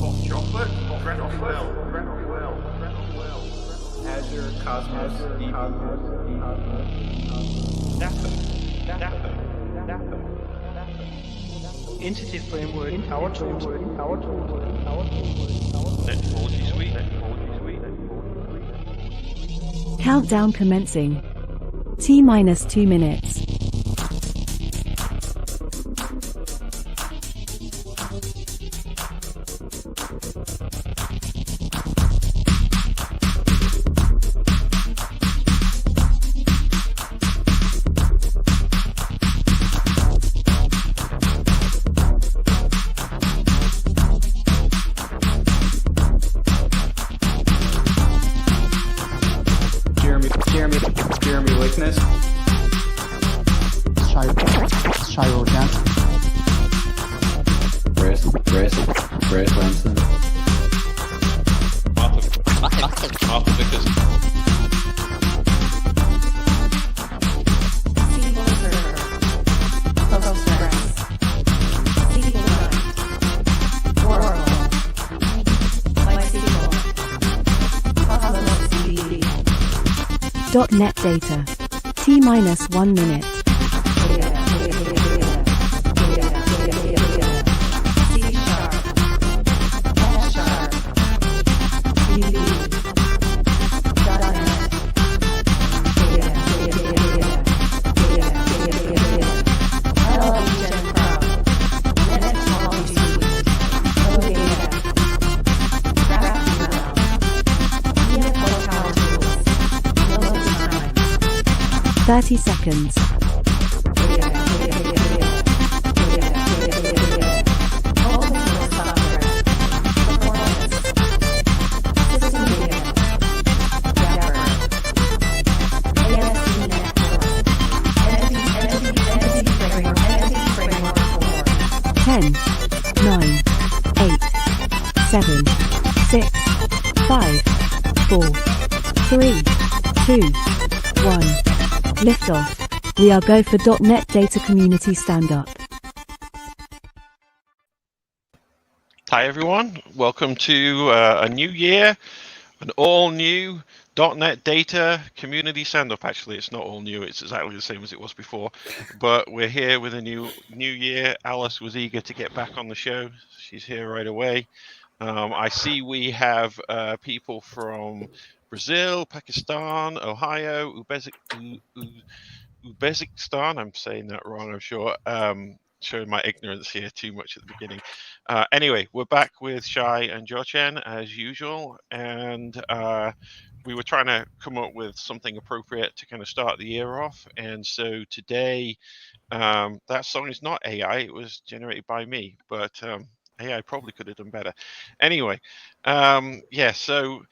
Hot chocolate, Azure Cosmos, Entity Framework, Power Tools, Technology Suite. Countdown commencing. T-minus 2 minutes. Jeremy Lickness. Shay Rojansky. Brett Lanston. Arthur Vickers. .NET Data. T-minus 1 minute. Thirty seconds. Ten, 9, 8, 7, 6, 5, 4, 3, 2, 1. Liftoff. We are go for .NET Data Community Stand-Up. Hi everyone, welcome to a new year, an all new .NET Data Community Stand-Up. Actually, it's not all new, it's exactly the same as it was before, but we're here with a new year. Alice was eager to get back on the show. She's here right away. I see we have people from Brazil, Pakistan, Ohio, Uzbekistan. I'm saying that wrong, I'm sure. Showing my ignorance here too much at the beginning. Anyway, we're back with Shay and Jiachen as usual, and we were trying to come up with something appropriate to kind of start the year off. And so today, that song is not AI, it was generated by me, but AI probably could have done better. Anyway, yeah, so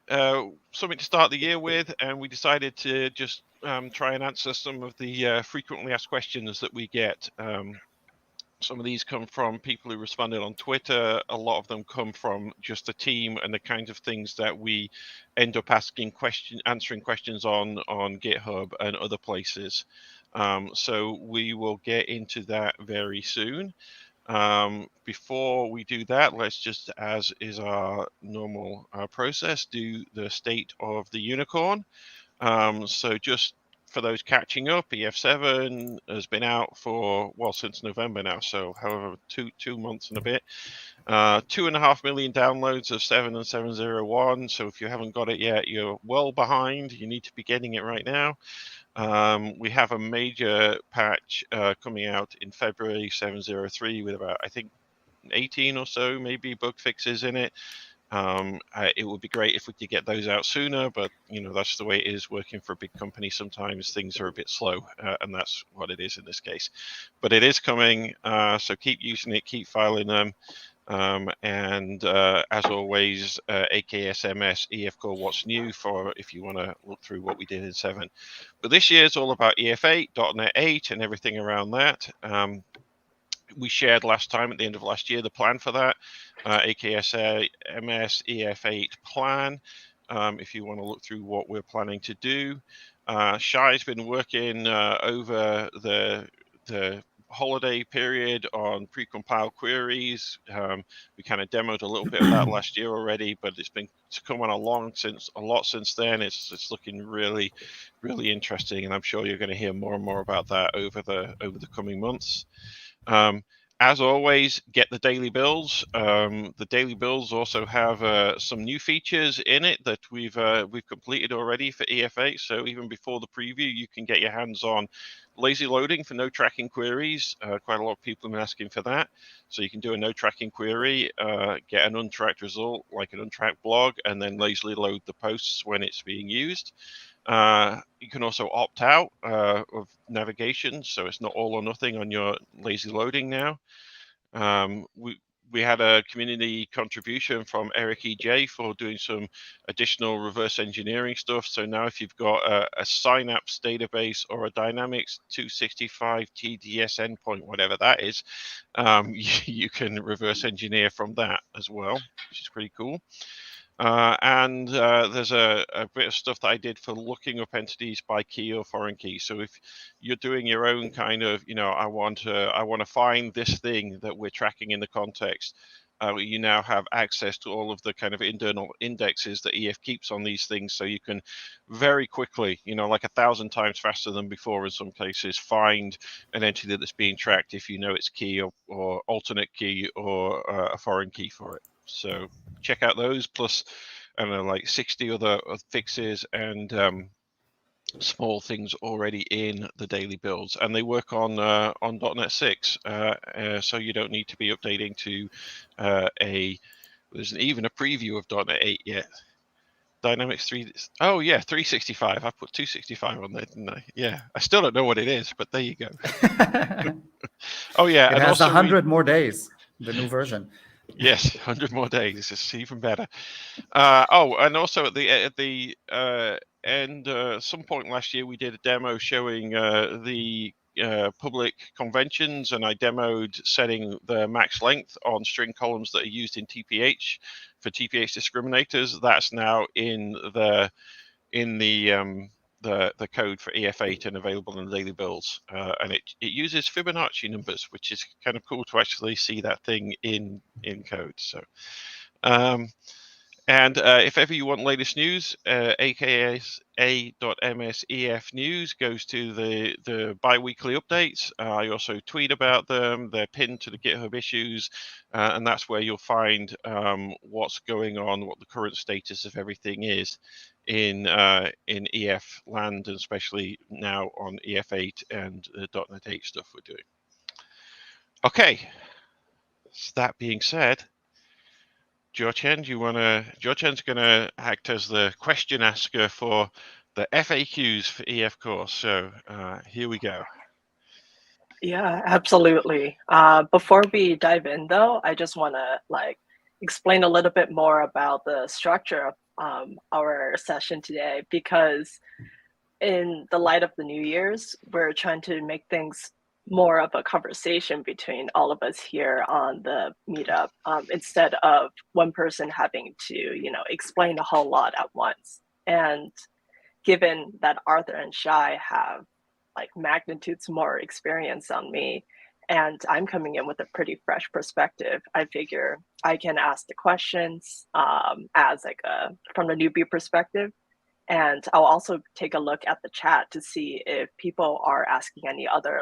something to start the year with, and we decided to just try and answer some of the frequently asked questions that we get. Some of these come from people who responded on Twitter. A lot of them come from just the team and the kinds of things that we end up answering questions on GitHub and other places. So we will get into that very soon. Before we do that, let's just, as is our normal process, do the state of the unicorn. So just for those catching up, EF7 has been out for, well, since November now, so however, two months and a bit. 2.5 million downloads of 7 and 701. So if you haven't got it yet, you're well behind. You need to be getting it right now. We have a major patch coming out in February, 703, with about, I think, 18 or so maybe bug fixes in it. It would be great if we could get those out sooner, but you know, that's the way it is working for a big company. Sometimes things are a bit slow, and that's what it is in this case. But it is coming, so keep using it, keep filing them. And as always, AKSMS EFCore What's New for if you want to look through what we did in 7. But this year is all about EF8, .NET 8, and everything around that. We shared last time at the end of last year the plan for that, AKSMS EF8 plan. If you want to look through what we're planning to do. Shai's been working over the holiday period on precompiled queries. We kind of demoed a little bit of that last year already, but it's come on a lot since then. It's looking really, really interesting, and I'm sure you're going to hear more and more about that over the coming months. As always, get the daily builds. The daily builds also have some new features in it that we've completed already for EF8. So even before the preview, you can get your hands on lazy loading for no tracking queries. Quite a lot of people have been asking for that. So you can do a no tracking query, get an untracked result like an untracked blog, and then lazily load the posts when it's being used. You can also opt out of navigation, so it's not all or nothing on your lazy loading now. We had a community contribution from Eric EJ for doing some additional reverse engineering stuff. So now if you've got a Synapse database or a Dynamics 265 TDS endpoint, whatever that is, you can reverse engineer from that as well, which is pretty cool. And there's a bit of stuff that I did for looking up entities by key or foreign key. So if you're doing your own kind of, I want to find this thing that we're tracking in the context, you now have access to all of the kind of internal indexes that EF keeps on these things, so you can very quickly, like 1,000 times faster than before in some cases, find an entity that's being tracked if you know it's key or alternate key or a foreign key for it. So check out those, plus I don't know, like 60 other fixes and small things already in the daily builds, and they work on .NET 6, so you don't need to be updating to there's even a preview of .NET 8 yet. Dynamics 3, oh yeah, 365. I put 265 on there, didn't I? Yeah, I still don't know what it is, but there you go. Oh yeah, it and has also 100 more days, the new version. Yes, 100 more days. It's even better. And also at the end, some point last year, we did a demo showing the public conventions, and I demoed setting the max length on string columns that are used in TPH for TPH discriminators. That's now in the code for EF8 and available in the daily builds, and it uses Fibonacci numbers, which is kind of cool to actually see that thing in code. So and if ever you want latest news, aka a.ms.ef news goes to the bi-weekly updates. I also tweet about them. They're pinned to the GitHub issues, and that's where you'll find what's going on, what the current status of everything is in EF land, and especially now on EF8 and the .NET 8 stuff we're doing. Okay, so that being said, Jiachen's going to act as the question asker for the FAQs for EFCore. So here we go. Yeah, absolutely. Before we dive in, though, I just want to explain a little bit more about the structure of our session today, because in the light of the New Year's, we're trying to make things more of a conversation between all of us here on the meetup, instead of one person having to, explain a whole lot at once. And given that Arthur and Shay have magnitudes more experience on me, and I'm coming in with a pretty fresh perspective, I figure I can ask the questions as from the newbie perspective. And I'll also take a look at the chat to see if people are asking any other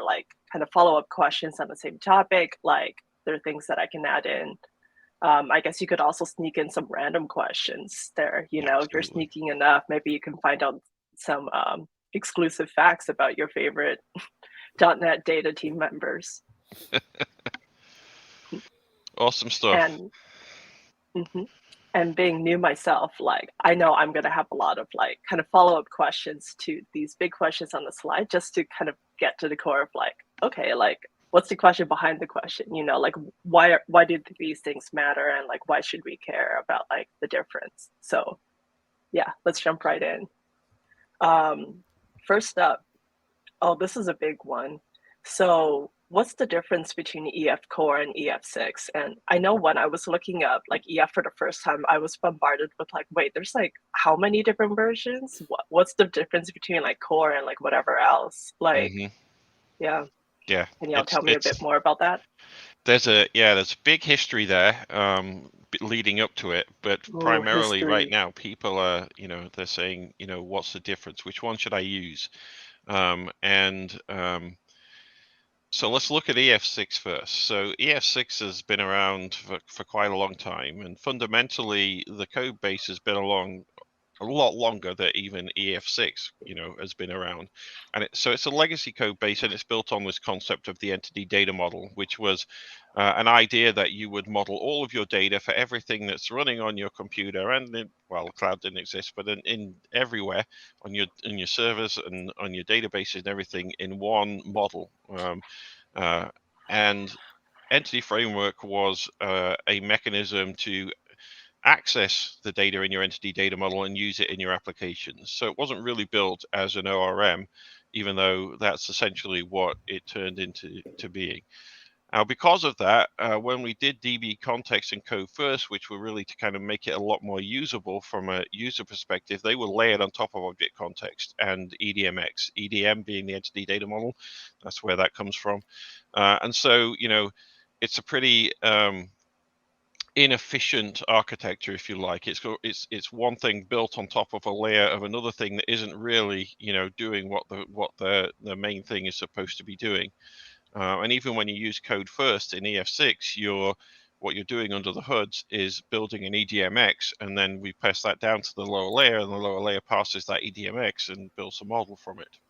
kind of follow-up questions on the same topic. There are things that I can add in. I guess you could also sneak in some random questions there. If you're sneaking enough, maybe you can find out some exclusive facts about your favorite .NET data team members. Awesome stuff. And being new myself, I know I'm going to have a lot of kind of follow-up questions to these big questions on the slide, just to kind of get to the core of okay, what's the question behind the question? Why did these things matter, and why should we care about the difference? So yeah, let's jump right in. First up, this is a big one. So what's the difference between EF Core and EF6? And I know when I was looking up EF for the first time, I was bombarded with wait, there's how many different versions? What's the difference between Core and whatever else? Yeah. Yeah. Can y'all tell me a bit more about that? There's a big history there leading up to it, but primarily right now people are, they're saying, what's the difference? Which one should I use? So let's look at EF6 first. So EF6 has been around for quite a long time, and fundamentally the code base has been a lot longer than even EF6, has been around. And so it's a legacy code base, and it's built on this concept of the entity data model, which was an idea that you would model all of your data for everything that's running on your computer, and cloud didn't exist, but in everywhere on your servers and on your databases and everything in one model. And Entity Framework was a mechanism to access the data in your entity data model and use it in your applications. So it wasn't really built as an ORM, even though that's essentially what it turned into being. Now, because of that, when we did DB context and code first, which were really to kind of make it a lot more usable from a user perspective, they were layered on top of object context and EDMX, EDM being the entity data model. That's where that comes from. And so, it's a pretty inefficient architecture, if you like. It's one thing built on top of a layer of another thing that isn't really, doing what the main thing is supposed to be doing. And even when you use code first in EF6, what you're doing under the hoods is building an EDMX, and then we pass that down to the lower layer, and the lower layer passes that EDMX and builds a model from it.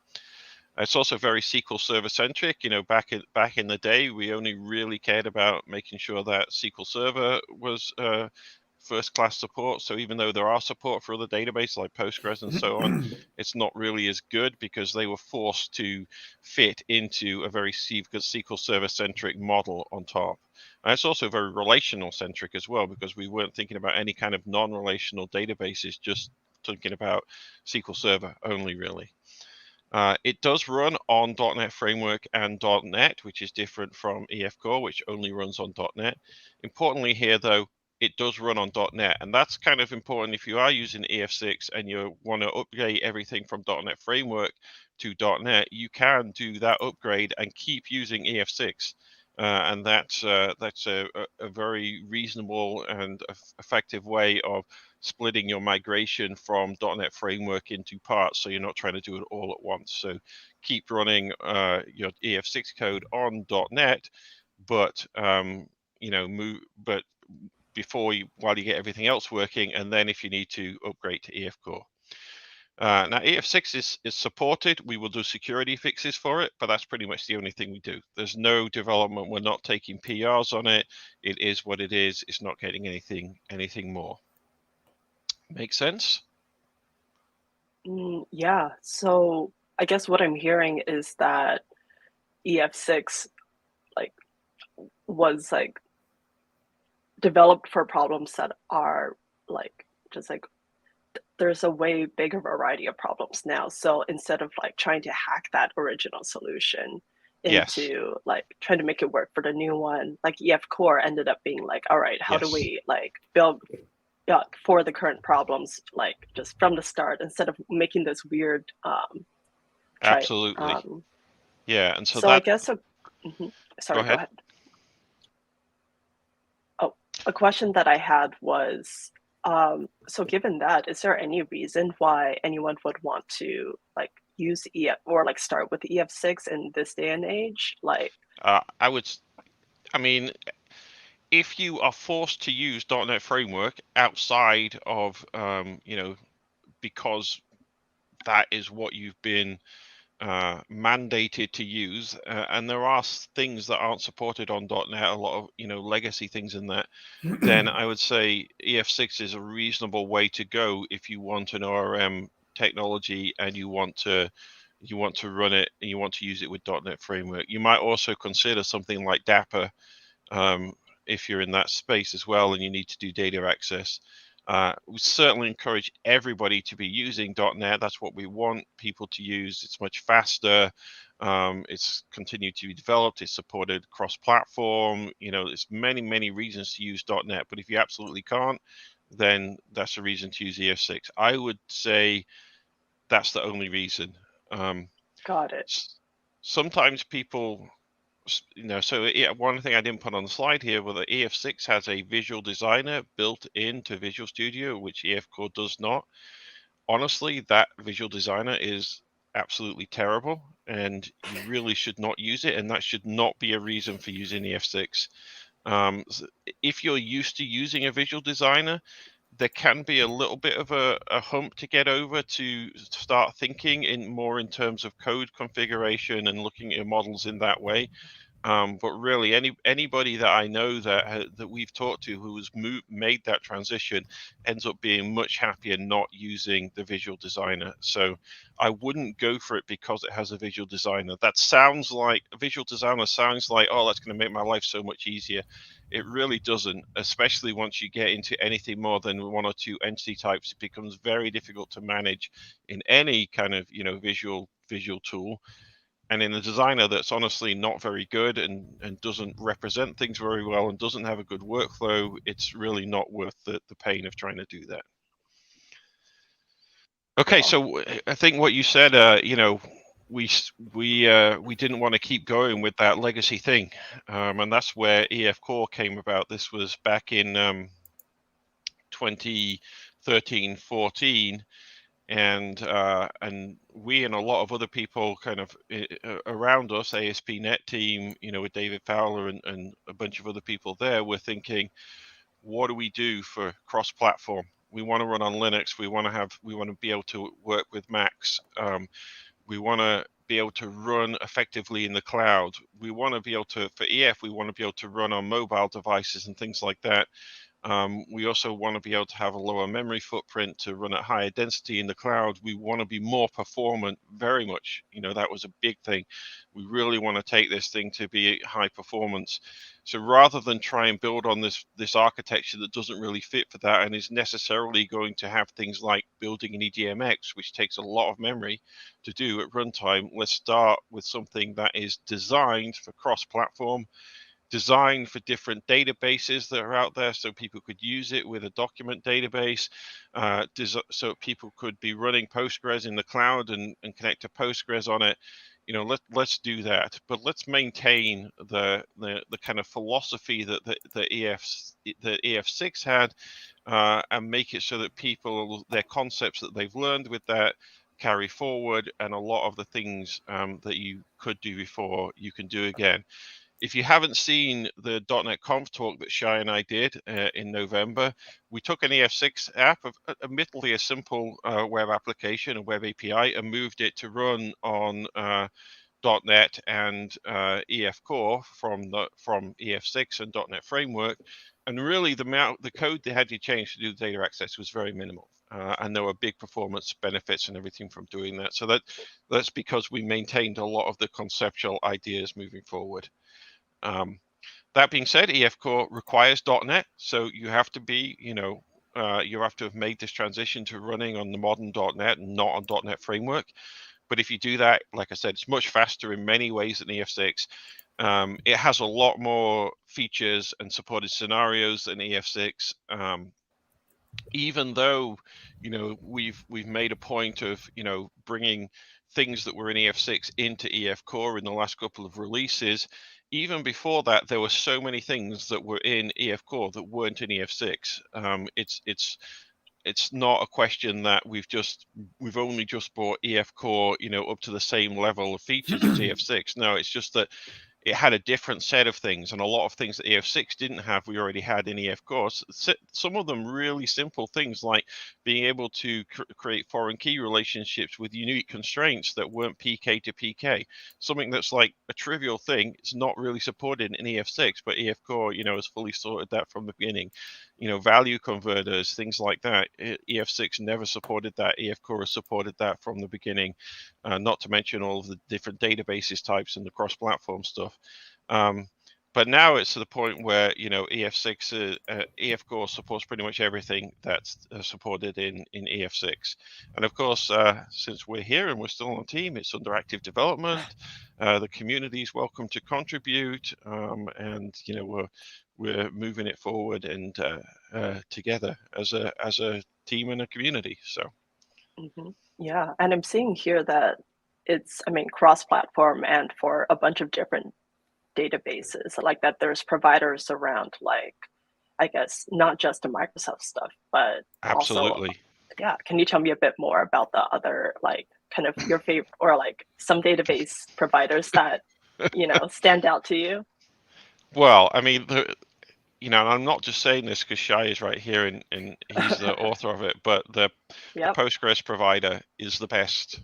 It's also very SQL Server centric. Back in the day, we only really cared about making sure that SQL Server was first-class support. So even though there are support for other databases like Postgres and so on, it's not really as good because they were forced to fit into a very SQL Server-centric model on top. And it's also very relational-centric as well, because we weren't thinking about any kind of non-relational databases, just thinking about SQL Server only, really. It does run on .NET Framework and .NET, which is different from EFCore, which only runs on .NET. Importantly here, though, it does run on .NET, and that's kind of important if you are using EF6 and you want to upgrade everything from .NET Framework to .NET. You can do that upgrade and keep using EF6, and that's a very reasonable and effective way of splitting your migration from .NET Framework into parts, so you're not trying to do it all at once. So keep running your EF6 code on .NET, but while you get everything else working, and then if you need to, upgrade to EFCore. Now, EF6 is supported. We will do security fixes for it, but that's pretty much the only thing we do. There's no development. We're not taking PRs on it. It is what it is. It's not getting anything more. Make sense? Yeah. So I guess what I'm hearing is that EF6 was developed for problems that are there's a way bigger variety of problems now. So instead of trying to hack that original solution into trying to make it work for the new one, EFCore ended up being all right, how do we build for the current problems, just from the start, instead of making this weird absolutely. Yeah. And so I guess sorry, go ahead. Oh, a question that I had was, so given that, is there any reason why anyone would want to use EF or start with EF6 in this day and age? If you are forced to use .NET Framework outside of, because that is what you've been mandated to use, and there are things that aren't supported on .NET, a lot of legacy things in that, then I would say EF6 is a reasonable way to go if you want an ORM technology and you want to run it and you want to use it with .NET Framework. You might also consider something like Dapper if you're in that space as well and you need to do data access. We certainly encourage everybody to be using .NET. That's what we want people to use. It's much faster. It's continued to be developed. It's supported cross-platform. There's many reasons to use .NET. But if you absolutely can't, then that's a reason to use EF6. I would say that's the only reason. Got it. Sometimes people So yeah, one thing I didn't put on the slide here, well, the EF6 has a visual designer built into Visual Studio, which EFCore does not. Honestly, that visual designer is absolutely terrible, and you really should not use it, and that should not be a reason for using EF6. If you're used to using a visual designer, there can be a little bit of a hump to get over to start thinking more in terms of code configuration and looking at your models in that way. But really, anybody that I know that we've talked to who has made that transition ends up being much happier not using the visual designer. So I wouldn't go for it because it has a visual designer. That sounds like a visual designer sounds like, oh, that's going to make my life so much easier. It really doesn't, especially once you get into anything more than one or two entity types. It becomes very difficult to manage in any kind of visual tool. And in a designer that's honestly not very good and doesn't represent things very well and doesn't have a good workflow, it's really not worth the pain of trying to do that. Okay, so I think what you said, we didn't want to keep going with that legacy thing, and that's where EFCore came about. This was back in 2013-14. And we and a lot of other people kind of around us, ASP.NET team, with David Fowler and a bunch of other people there, were thinking, what do we do for cross-platform? We want to run on Linux. We want to be able to work with Macs. We want to be able to run effectively in the cloud. We want to be able to, for EF, we want to be able to run on mobile devices and things like that. We also want to be able to have a lower memory footprint to run at higher density in the cloud. We want to be more performant, very much. That was a big thing. We really want to take this thing to be high performance. So rather than try and build on this architecture that doesn't really fit for that and is necessarily going to have things like building an EDMX, which takes a lot of memory to do at runtime, let's start with something that is designed for cross-platform, designed for different databases that are out there so people could use it with a document database, so people could be running Postgres in the cloud and connect to Postgres on it. Let's do that, but let's maintain the kind of philosophy that the EF6 had, and make it so that people, their concepts that they've learned with that carry forward, and a lot of the things that you could do before you can do again. If you haven't seen the .NET Conf talk that Shay and I did in November, we took an EF6 app, admittedly a simple web application, a web API, and moved it to run on .NET and EFCore from EF6 and .NET Framework. And really, the code they had to change to do the data access was very minimal. And there were big performance benefits and everything from doing that. So that's because we maintained a lot of the conceptual ideas moving forward. That being said, EFCore requires .NET, so you have to be, you have to have made this transition to running on the modern .NET and not on .NET Framework. But if you do that, like I said, it's much faster in many ways than EF6. It has a lot more features and supported scenarios than EF6. Even though, we've made a point of, bringing things that were in EF6 into EFCore in the last couple of releases. Even before that, there were so many things that were in EFCore that weren't in EF6. It's not a question that we've only just brought EFCore, up to the same level of features as EF6. No, it's just that it had a different set of things, and a lot of things that EF6 didn't have, we already had in EFCore. Some of them really simple things, like being able to create foreign key relationships with unique constraints that weren't PK to PK. Something that's like a trivial thing. It's not really supported in EF6, but EFCore, has fully sorted that from the beginning. Value converters, things like that. EF6 never supported that. EFCore has supported that from the beginning, not to mention all of the different databases types and the cross-platform stuff. But now it's to the point where, EF6, EFCore supports pretty much everything that's supported in EF6. And of course, since we're here and we're still on team, it's under active development. The community is welcome to contribute, and we're moving it forward and together as a team and a community. So. Mm-hmm. Yeah, and I'm seeing here that it's, cross-platform and for a bunch of different databases, like that there's providers around, like, I guess, not just the Microsoft stuff, but also, Absolutely. yeah, can you tell me a bit more about the other, like, kind of your favorite, or like some database providers that, stand out to you? Well, I mean, and I'm not just saying this because Shay is right here and he's the author of it, but the Yep. Postgres provider is the best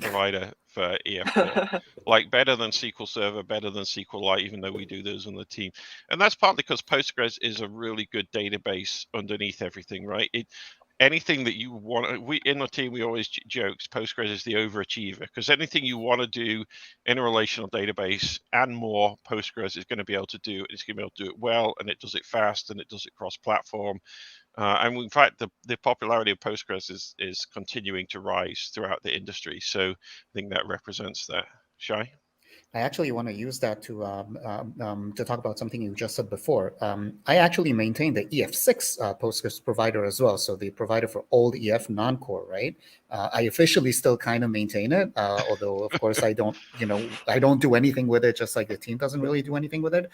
provider for EF Core. Like better than SQL Server, better than SQL Lite, even though we do those on the team. And that's partly because Postgres is a really good database underneath everything, right? Anything that you want, we in the team, we always jokes Postgres is the overachiever, because anything you want to do in a relational database and more, Postgres is going to be able to do. It's going to be able to do it well, and it does it fast, and it does it cross-platform. And in fact, the popularity of Postgres is continuing to rise throughout the industry. So I think that represents that. Shay? I actually want to use that to talk about something you just said before. I actually maintain the EF6 Postgres provider as well, so the provider for old EF non-core, right? I officially still kind of maintain it, although of course I don't do anything with it, just like the team doesn't really do anything with it.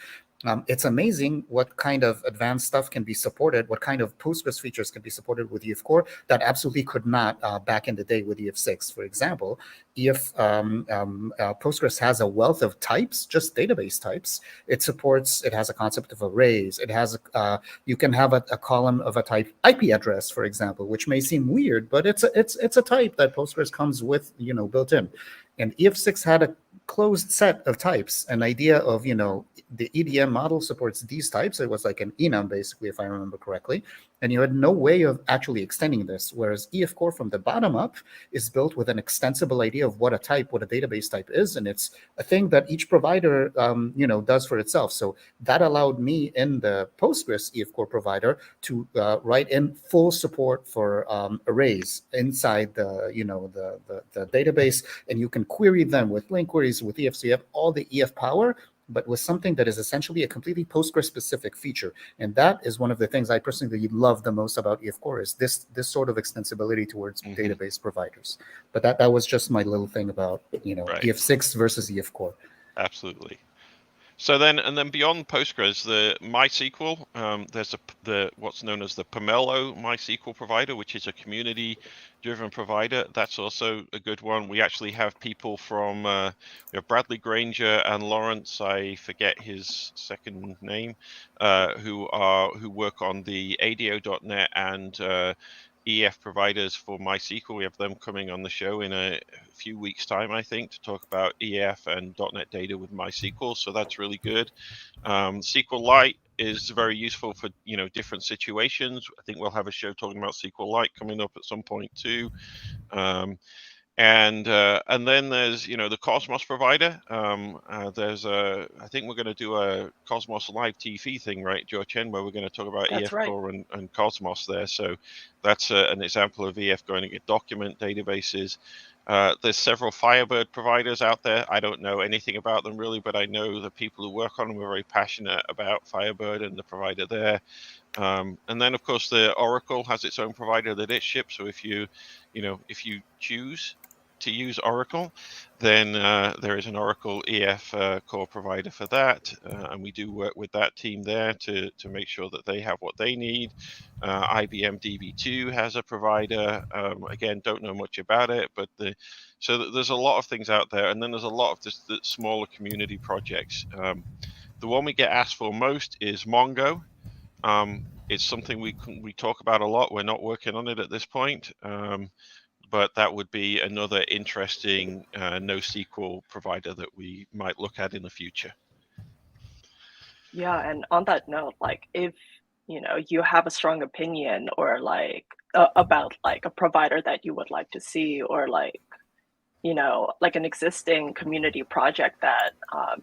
It's amazing what kind of advanced stuff can be supported, what kind of Postgres features can be supported with EFCore that absolutely could not back in the day with EF6. For example, Postgres has a wealth of types, just database types. It has a concept of arrays. It has you can have a column of a type IP address, for example, which may seem weird, but it's a type that Postgres comes with, built in. And EF6 had a closed set of types, an idea of, the EDM model supports these types. It was like an enum, basically, if I remember correctly. And you had no way of actually extending this, whereas EFCore from the bottom up is built with an extensible idea of what a database type is, and it's a thing that each provider, does for itself. So that allowed me in the Postgres EFCore provider to write in full support for arrays inside the database, and you can query them with LinkQueries, with EF. So you have all the EF power, but with something that is essentially a completely Postgres-specific feature. And that is one of the things I personally love the most about EFCore, is this sort of extensibility towards database providers. But that was just my little thing about, right. EF6 versus EFCore. Absolutely. So then beyond Postgres, the MySQL, there's what's known as the Pomelo MySQL provider, which is a community-driven provider. That's also a good one. We actually have people from we have Bradley Granger and Lawrence, I forget his second name, who work on the ADO.NET and EF providers for MySQL. We have them coming on the show in a few weeks' time, I think, to talk about EF and .NET data with MySQL. So that's really good. SQL Lite is very useful for different situations. I think we'll have a show talking about SQL Lite coming up at some point too. And then there's the Cosmos provider. I think we're going to do a Cosmos live TV thing, right, Jiachen, where we're going to talk about EFCore and Cosmos there. So that's an example of EF going to get document databases. There's several Firebird providers out there. I don't know anything about them really, but I know the people who work on them are very passionate about Firebird and the provider there. And then of course the Oracle has its own provider that it ships. So if you choose to use Oracle, then there is an Oracle EF core provider for that, and we do work with that team there to make sure that they have what they need. IBM DB2 has a provider. Again, don't know much about it, but so there's a lot of things out there, and then there's a lot of just the smaller community projects. The one we get asked for most is Mongo. It's something we talk about a lot. We're not working on it at this point. But that would be another interesting NoSQL provider that we might look at in the future. Yeah, and on that note, like if you have a strong opinion or like about like a provider that you would like to see, or like like an existing community project that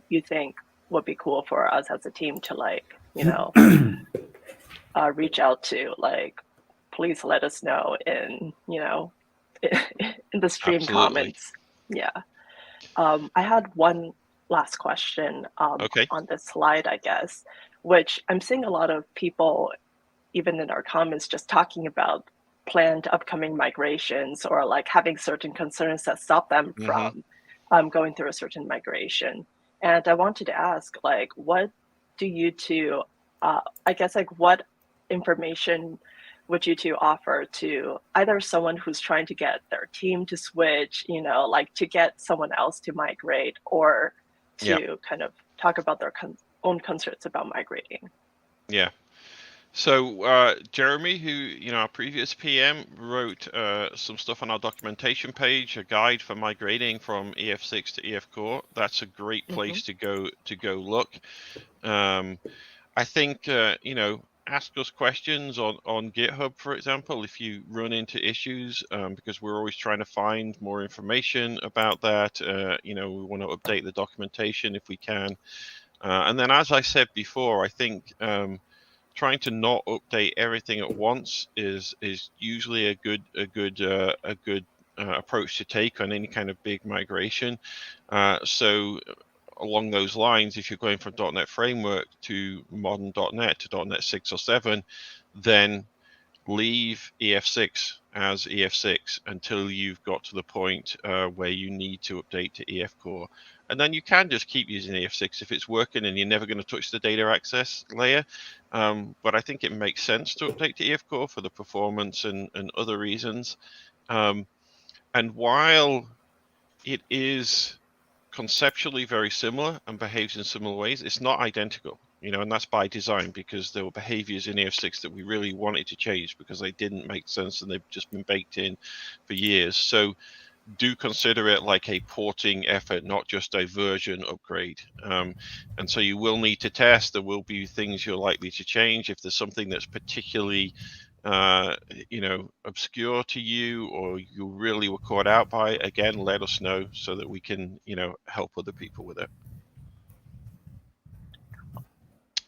you think would be cool for us as a team to like reach out to, like please let us know in in the stream Absolutely. comments. Yeah. I had one last question on this slide, I guess, which I'm seeing a lot of people, even in our comments, just talking about planned upcoming migrations, or like having certain concerns that stop them from going through a certain migration. And I wanted to ask, like, what do you two, I guess, like, what information would you two offer to either someone who's trying to get their team to switch, like to get someone else to migrate, or to kind of talk about their own concerns about migrating? Yeah. So Jeremy, who our previous PM, wrote some stuff on our documentation page, a guide for migrating from EF6 to EFCore. That's a great place to go look. I think ask us questions on GitHub, for example, if you run into issues, because we're always trying to find more information about that. We want to update the documentation if we can. And then, as I said before, I think trying to not update everything at once is usually a good approach to take on any kind of big migration. So along those lines, if you're going from .NET Framework to modern .NET to .NET 6 or 7, then leave EF6 as EF6 until you've got to the point where you need to update to EFCore. And then you can just keep using EF6 if it's working and you're never going to touch the data access layer. But I think it makes sense to update to EFCore for the performance and other reasons. And while it is conceptually very similar and behaves in similar ways, it's not identical, and that's by design, because there were behaviors in EF6 that we really wanted to change because they didn't make sense and they've just been baked in for years. So do consider it like a porting effort, not just a version upgrade. And so you will need to test. There will be things you're likely to change. If there's something that's particularly obscure to you, or you really were caught out by, again, let us know so that we can, help other people with it.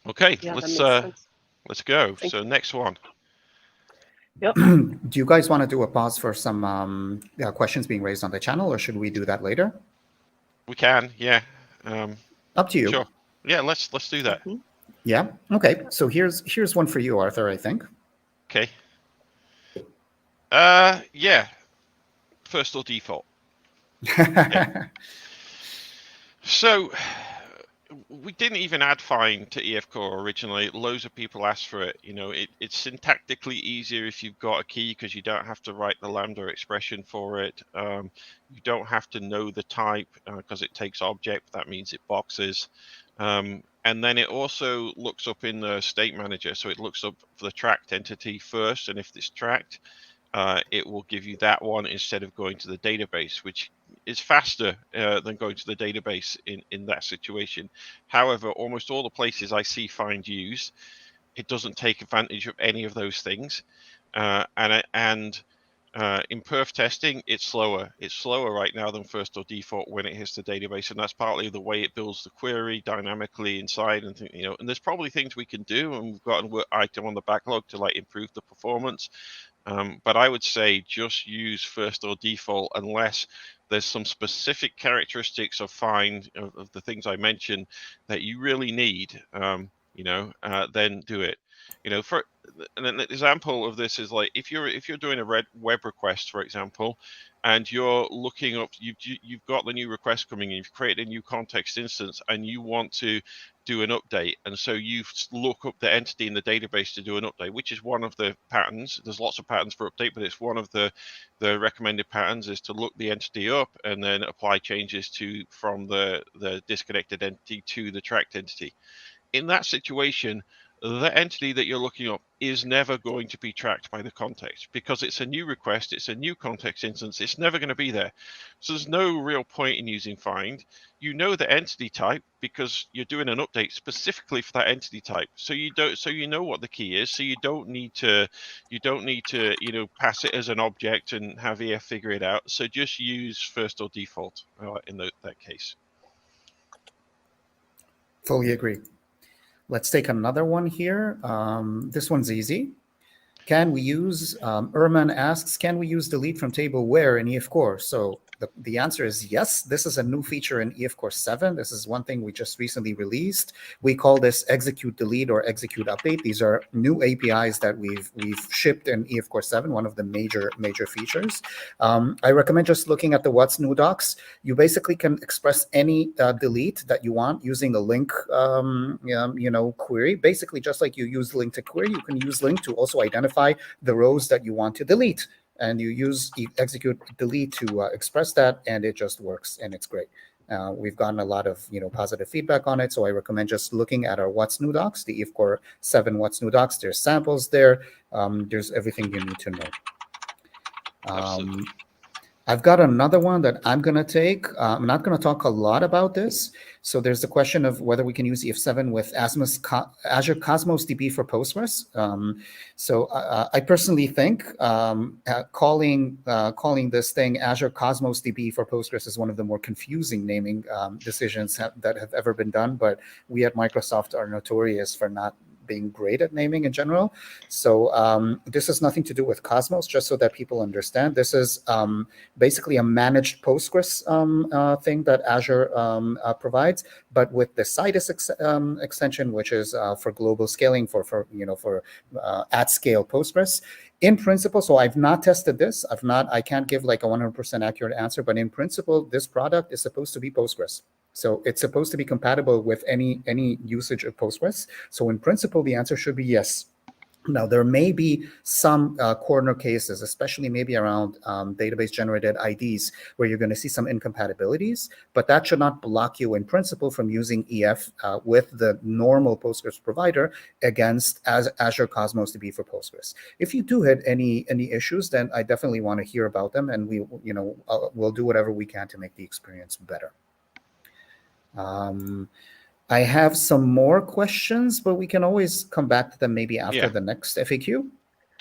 Okay, Yeah, let's go. So next one. Yep. Do you guys want to do a pause for some questions being raised on the channel, or should we do that later? We can, yeah. Up to you. Sure. Yeah, let's do that. Yeah. Okay. So here's one for you, Arthur, I think. Okay. Yeah. First or default. Okay. So we didn't even add find to EFCore originally. Loads of people asked for it. It's syntactically easier if you've got a key, because you don't have to write the Lambda expression for it. You don't have to know the type because it takes object. That means it boxes. And then it also looks up in the state manager. So it looks up for the tracked entity first. And if it's tracked, it will give you that one instead of going to the database, which is faster than going to the database in that situation. However, almost all the places I see find used, it doesn't take advantage of any of those things. And in perf testing, it's slower. It's slower right now than first or default when it hits the database, and that's partly the way it builds the query dynamically inside. And and there's probably things we can do, and we've got an item on the backlog to improve the performance. But I would say just use first or default unless there's some specific characteristics of find of the things I mentioned that you really need. Then do it. For an example of this is if you're doing a web request, for example, and you're looking up, you've got the new request coming in, you've created a new context instance, and you want to do an update, and so you look up the entity in the database to do an update, which is one of the patterns. There's lots of patterns for update, but it's one of the recommended patterns is to look the entity up and then apply changes from the disconnected entity to the tracked entity. In that situation, the entity that you're looking up is never going to be tracked by the context because it's a new request, it's a new context instance, it's never going to be there. So there's no real point in using find. You know the entity type because you're doing an update specifically for that entity type. So you know what the key is. So you don't need to pass it as an object and have EF figure it out. So just use first or default in that case. Fully agree. Let's take another one here. This one's easy. Can we use, Erman asks, can we use delete from table where in EFCore? So The answer is yes. This is a new feature in EF Core 7. This is one thing we just recently released. We call this execute delete or execute update. These are new APIs that we've shipped in EF Core 7, one of the major features. I recommend just looking at the what's new docs. You basically can express any delete that you want using the LINQ query. Basically, just like you use LINQ to query, you can use LINQ to also identify the rows that you want to delete. And you use execute delete to express that, and it just works, and it's great. We've gotten a lot of positive feedback on it, so I recommend just looking at our what's new docs, the EF Core 7 what's new docs. There's samples there. There's everything you need to know. I've got another one that I'm going to take. I'm not going to talk a lot about this. So there's the question of whether we can use EF7 with Azure Cosmos DB for Postgres. So I personally think calling this thing Azure Cosmos DB for Postgres is one of the more confusing naming decisions that have ever been done. But we at Microsoft are notorious for not being great at naming in general. So this has nothing to do with Cosmos, just so that people understand. This is basically a managed Postgres thing that Azure provides, but with the Citus extension, which is for global scaling for at scale Postgres. In principle, so I've not tested this. I can't give like a 100% accurate answer, but in principle, this product is supposed to be Postgres. So it's supposed to be compatible with any usage of Postgres. So in principle, the answer should be yes. Now, there may be some corner cases, especially maybe around database-generated IDs, where you're going to see some incompatibilities, but that should not block you in principle from using EF with the normal Postgres provider against Azure Cosmos DB for Postgres. If you do hit any issues, then I definitely want to hear about them, and we'll do whatever we can to make the experience better. I have some more questions, but we can always come back to them maybe after the next FAQ.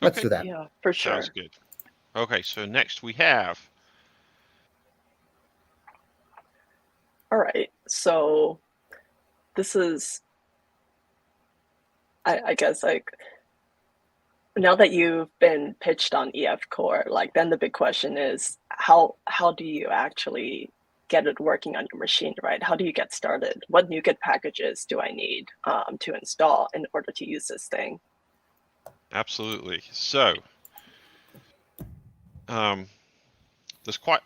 Let's do that. Yeah, for sure. Sounds good. Okay, so next we have. All right, so this is, I guess, like, now that you've been pitched on EF Core, like, then the big question is, how do you actually get it working on your machine, right? How do you get started? What NuGet packages do I need to install in order to use this thing? Absolutely. So there's quite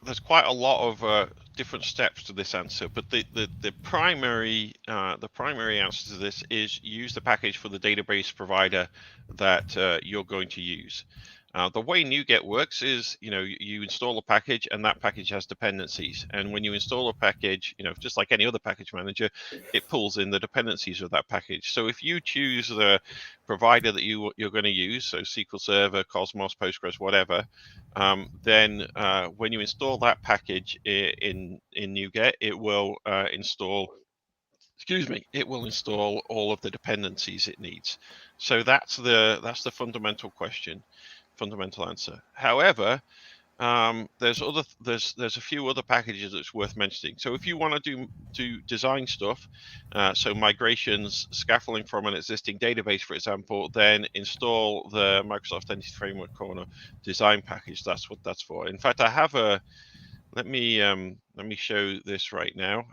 a lot of different steps to this answer, but the primary answer to this is use the package for the database provider that you're going to use. The way NuGet works is, you install a package and that package has dependencies. And when you install a package, just like any other package manager, it pulls in the dependencies of that package. So if you choose the provider that you're going to use, so SQL Server, Cosmos, Postgres, whatever, then when you install that package in NuGet, it will install all of the dependencies it needs. So that's the fundamental answer. However, there's a few other packages that's worth mentioning. So if you want to do design stuff, so migrations, scaffolding from an existing database, for example, then install the Microsoft Entity Framework Corner design package. That's what that's for. In fact, I have let me show this right now.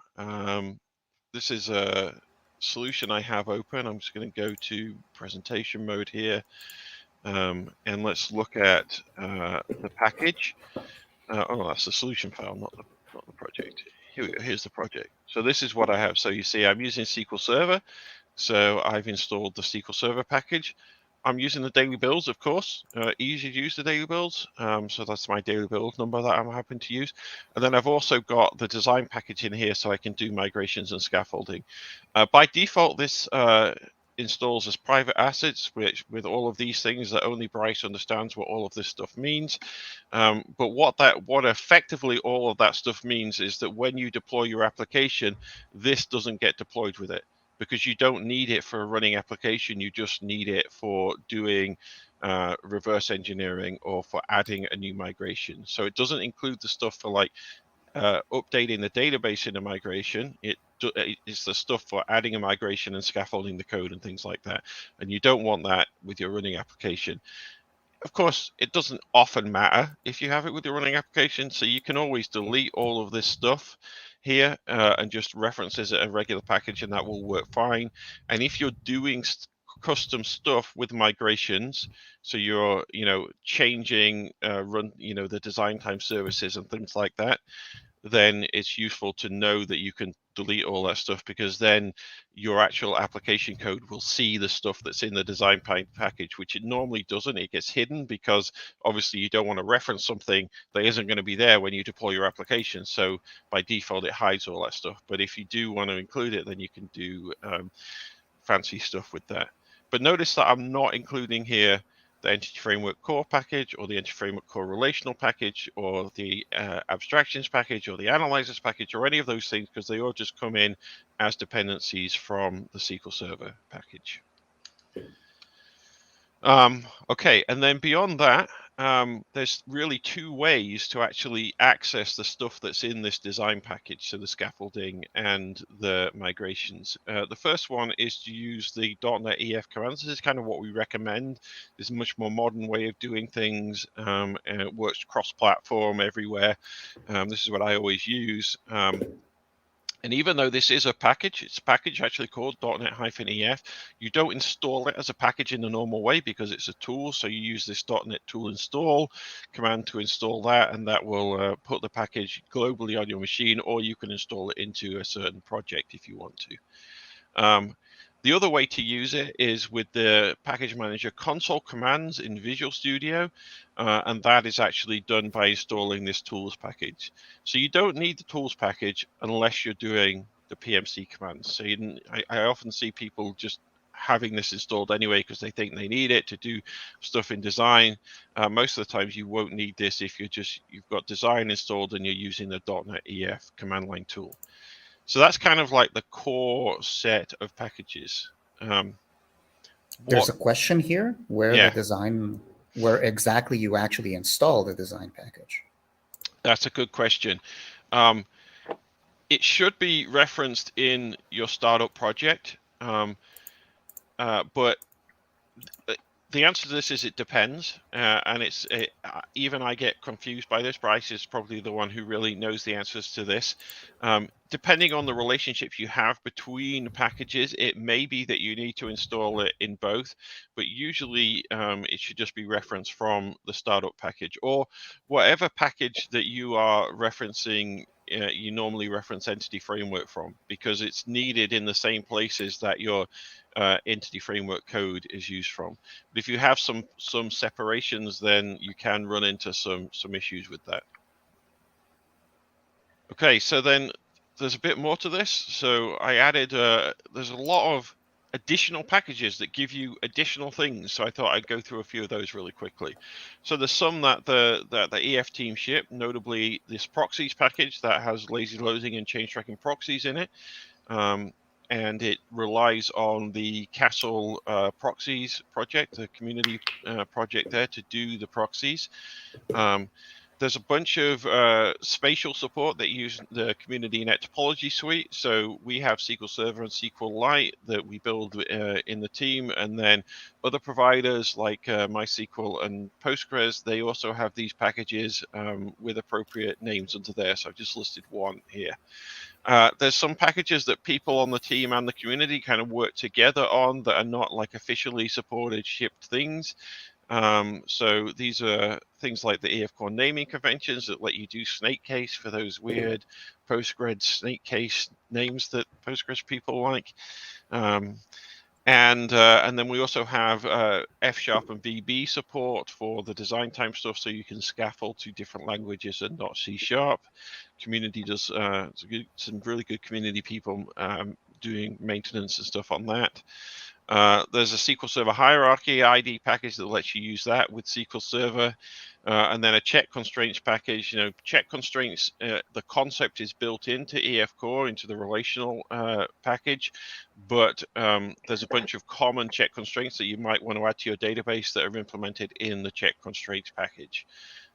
This is a solution I have open. I'm just going to go to presentation mode here. And let's look at the package. That's the solution file, not the project. Here's the project. So this is what I have. So you see, I'm using SQL Server. So I've installed the SQL Server package. I'm using the daily builds, of course. Easy to use the daily builds. So that's my daily build number that I'm happen to use. And then I've also got the design package in here so I can do migrations and scaffolding. By default, this installs as private assets, which with all of these things that only Bryce understands what all of this stuff means. But what effectively all of that stuff means is that when you deploy your application, this doesn't get deployed with it, because you don't need it for a running application. You just need it for doing reverse engineering or for adding a new migration. So it doesn't include the stuff for like updating the database in a migration. It's the stuff for adding a migration and scaffolding the code and things like that. And you don't want that with your running application. Of course, it doesn't often matter if you have it with your running application, so you can always delete all of this stuff here and just reference as a regular package, and that will work fine. And if you're doing custom stuff with migrations, so you're changing the design time services and things like that, then it's useful to know that you can delete all that stuff, because then your actual application code will see the stuff that's in the design package, which it normally doesn't. It gets hidden because obviously you don't want to reference something that isn't going to be there when you deploy your application. So by default, it hides all that stuff. But if you do want to include it, then you can do fancy stuff with that. But notice that I'm not including here the Entity Framework Core package, or the Entity Framework Core Relational package, or the Abstractions package, or the Analyzers package, or any of those things, because they all just come in as dependencies from the SQL Server package. Okay, and then beyond that, there's really two ways to actually access the stuff that's in this design package, so the scaffolding and the migrations. The first one is to use the .NET EF commands. This is kind of what we recommend. It's a much more modern way of doing things, and it works cross-platform everywhere. This is what I always use. And even though this is a package, it's a package actually called .NET-EF. You don't install it as a package in the normal way because it's a tool. So you use this .NET tool install command to install that, and that will put the package globally on your machine, or you can install it into a certain project if you want to. The other way to use it is with the package manager console commands in Visual Studio, and that is actually done by installing this tools package. So you don't need the tools package unless you're doing the PMC commands. So I often see people just having this installed anyway because they think they need it to do stuff in design. Most of the times you won't need this if you've got design installed and you're using the .NET EF command line tool. So that's kind of like the core set of packages. There's a question here where Yeah. the design, where exactly you actually install the design package. That's a good question. It should be referenced in your startup project, but the answer to this is it depends, and even I get confused by this. Bryce is probably the one who really knows the answers to this. Depending on the relationship you have between packages, it may be that you need to install it in both, but usually it should just be referenced from the startup package, or whatever package that you are referencing. You normally reference Entity Framework from, because it's needed in the same places that your Entity Framework code is used from. But if you have some separations, then you can run into some issues with that. Okay, so then there's a bit more to this. So I added, there's a lot of additional packages that give you additional things. So I thought I'd go through a few of those really quickly. So there's some that the EF team ship, notably this proxies package that has lazy loading and change tracking proxies in it. And it relies on the Castle proxies project, the community project there, to do the proxies. There's a bunch of spatial support that use the Community Net Topology Suite. So we have SQL Server and SQL Lite that we build in the team, and then other providers like MySQL and Postgres, they also have these packages with appropriate names under there. So I've just listed one here. There's some packages that people on the team and the community kind of work together on that are not like officially supported shipped things. So these are things like the EF Core naming conventions that let you do snake case for those weird Postgres snake case names that Postgres people like. And then we also have F# and VB support for the design time stuff, so you can scaffold to different languages and not C#. Community does some really good community people doing maintenance and stuff on that. There's a SQL Server hierarchy ID package that lets you use that with SQL Server. And then a check constraints package. Check constraints, the concept is built into EF Core, into the relational package, but there's a bunch of common check constraints that you might want to add to your database that are implemented in the check constraints package.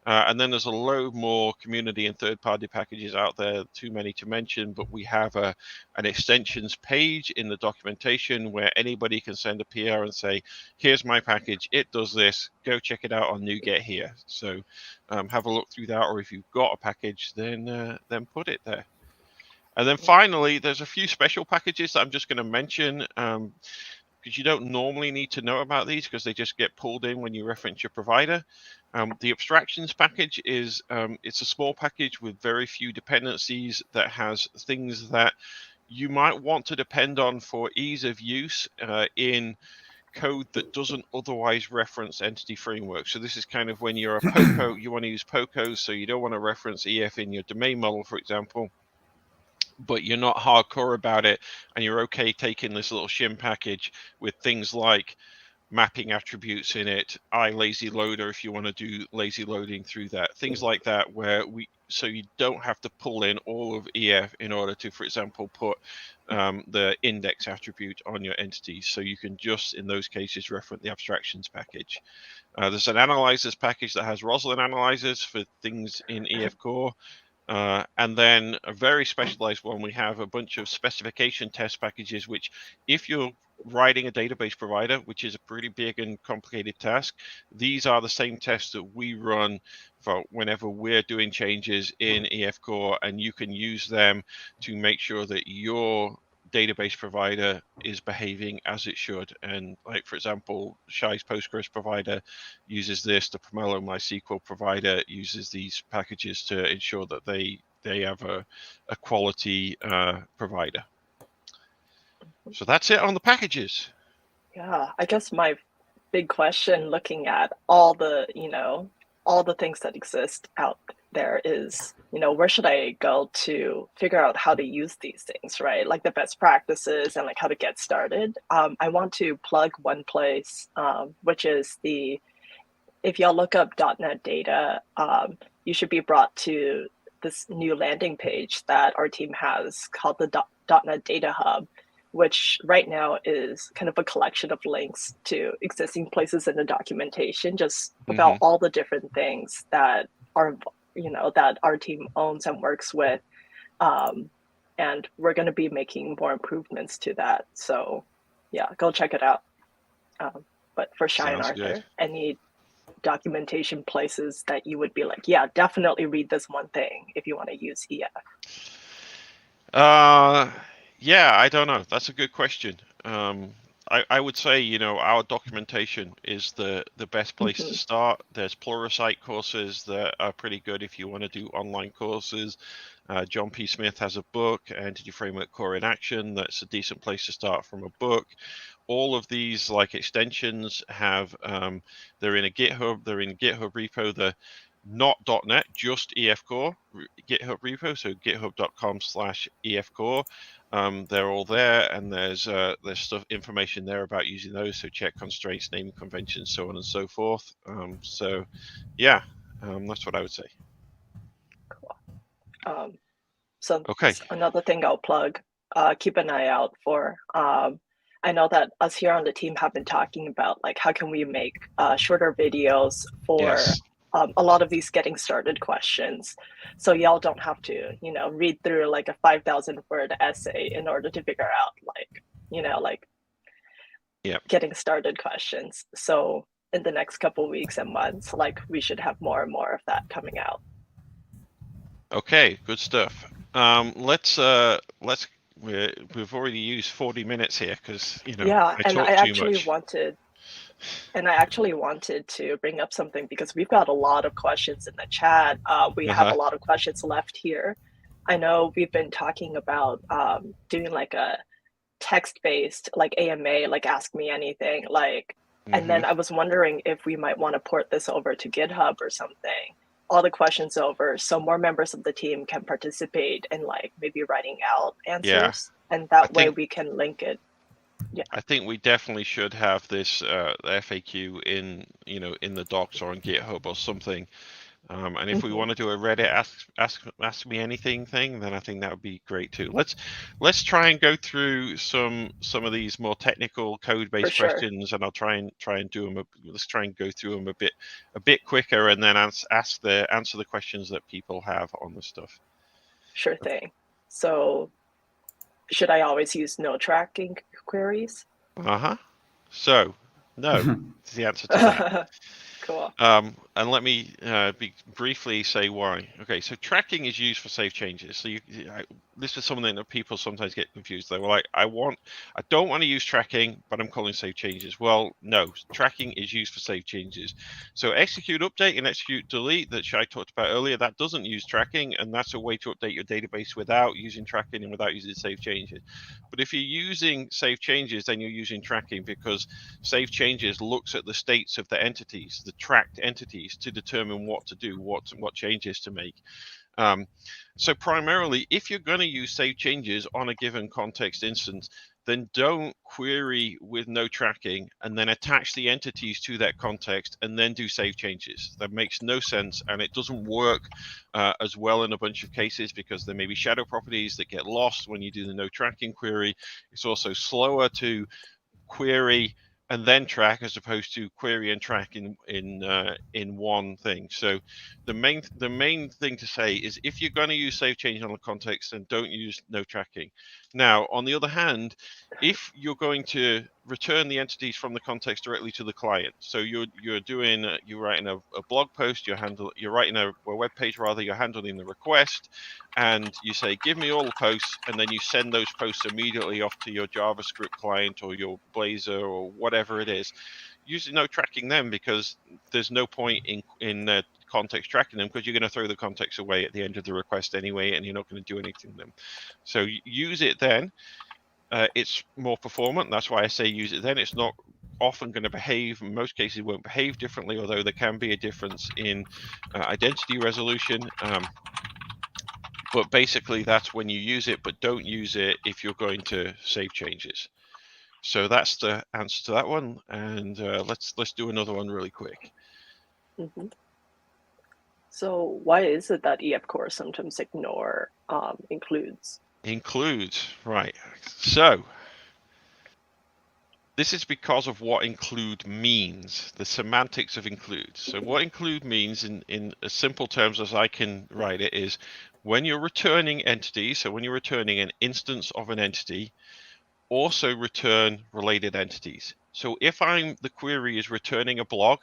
And then there's a load more community and third-party packages out there, too many to mention, but we have an extensions page in the documentation where anybody can send a PR and say, here's my package, it does this, go check it out on NuGet here. So have a look through that, or if you've got a package, then put it there. And then finally, there's a few special packages that I'm just going to mention, because you don't normally need to know about these because they just get pulled in when you reference your provider. The Abstractions package is it's a small package with very few dependencies that has things that you might want to depend on for ease of use in code that doesn't otherwise reference entity framework. So this is kind of when you're a POCO, you want to use POCOs, so you don't want to reference EF in your domain model, for example, but you're not hardcore about it, and you're okay taking this little shim package with things like mapping attributes in it, lazy loader if you want to do lazy loading through that, things like that, so you don't have to pull in all of EF in order to, for example, put the index attribute on your entities. So you can just, in those cases, reference the Abstractions package. There's an analyzers package that has Roslyn analyzers for things in EF Core. And then a very specialized one, we have a bunch of specification test packages, which if you're writing a database provider, which is a pretty big and complicated task, these are the same tests that we run for whenever we're doing changes in EF Core, and you can use them to make sure that your database provider is behaving as it should. And like, for example, Shai's Postgres provider uses this, the Pomelo MySQL provider uses these packages to ensure that they have a quality provider. So that's it on the packages. Yeah, I guess my big question looking at all the, all the things that exist out there is, where should I go to figure out how to use these things, right? Like the best practices and like how to get started. I want to plug one place, which is if y'all look up .NET data, you should be brought to this new landing page that our team has called the .NET Data Hub, which right now is kind of a collection of links to existing places in the documentation, just about all the different things that are, that our team owns and works with. And we're going to be making more improvements to that. So yeah, go check it out. But for Shay and Arthur, any documentation places that you would be like, yeah, definitely read this one thing if you want to use EF? Yeah, I don't know. That's a good question. I would say, our documentation is the best place to start. There's Pluralsight courses that are pretty good if you want to do online courses. John P. Smith has a book, Entity Framework Core in Action. That's a decent place to start from a book. All of these like extensions have, they're in a GitHub, they're in a GitHub repo. They're not .NET, just EFCore GitHub repo, so github.com/EFCore. They're all there, and there's information there about using those. So check constraints, naming conventions, so on and so forth. So yeah, that's what I would say. Cool. So okay, another thing I'll plug. Keep an eye out for. I know that us here on the team have been talking about like how can we make shorter videos for a lot of these getting started questions, so y'all don't have to read through like a 5,000 word essay in order to figure out getting started questions. So in the next couple weeks and months, like we should have more and more of that coming out. Okay, good stuff. We've already used 40 minutes here because I actually wanted to bring up something because we've got a lot of questions in the chat. We have a lot of questions left here. I know we've been talking about doing like a text-based like AMA, like ask me anything, like, and then I was wondering if we might want to port this over to GitHub or something. All the questions over, so more members of the team can participate in like maybe writing out answers, and that way we can link it. Yeah, I think we definitely should have this FAQ in the docs or on GitHub or something, And if we want to do a Reddit ask me anything thing, then I think that would be great too. Let's try and go through some of these more technical code-based sure. questions, and I'll try and do them. Let's try and go through them a bit quicker, and then answer the questions that people have on the stuff. Sure thing. So, should I always use no tracking queries? So, no, is the answer to that. Cool. And let me briefly say why. Okay, so tracking is used for save changes. So this is something that people sometimes get confused. They're like, I don't want to use tracking, but I'm calling save changes. Well, no, tracking is used for save changes. So execute update and execute delete that Shay talked about earlier, that doesn't use tracking, and that's a way to update your database without using tracking and without using save changes. But if you're using save changes, then you're using tracking, because save changes looks at the states of the entities, the tracked entities, to determine what to do, what changes to make. So primarily, if you're going to use save changes on a given context instance, then don't query with no tracking and then attach the entities to that context and then do save changes. That makes no sense, and it doesn't work as well in a bunch of cases, because there may be shadow properties that get lost when you do the no tracking query. It's also slower to query and then track, as opposed to query and track in one thing. So the main thing to say is, if you're going to use save change on the context, then don't use no tracking. Now, on the other hand, if you're going to return the entities from the context directly to the client, so you're writing a blog post, you're writing a web page rather, you're handling the request, and you say, give me all the posts, and then you send those posts immediately off to your JavaScript client or your Blazor or whatever it is. Usually no tracking them, because there's no point in context tracking them, because you're going to throw the context away at the end of the request anyway, and you're not going to do anything with them. So use it then. It's more performant. That's why I say use it then. It's not often going to behave, in most cases it won't behave differently, although there can be a difference in identity resolution. But basically that's when you use it, but don't use it if you're going to save changes. So that's the answer to that one, and let's do another one really quick. So why is it that EFCore sometimes ignore includes? Includes, right. So this is because of what include means, the semantics of include. So what include means in as simple terms as I can write it is, when you're returning entities, so when you're returning an instance of an entity, also return related entities. So if the query is returning a blog,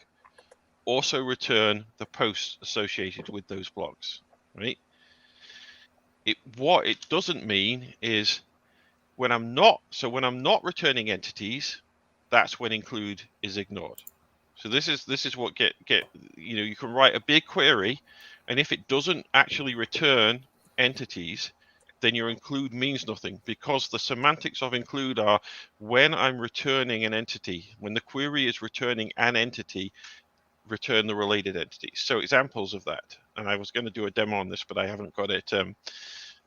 also return the posts associated with those blogs, right? What it doesn't mean is when I'm not returning entities, that's when include is ignored. So this is what you can write a big query, and if it doesn't actually return entities, then your include means nothing, because the semantics of include are, when I'm returning an entity, when the query is returning an entity, return the related entities. So examples of that, and I was going to do a demo on this, but I haven't got it.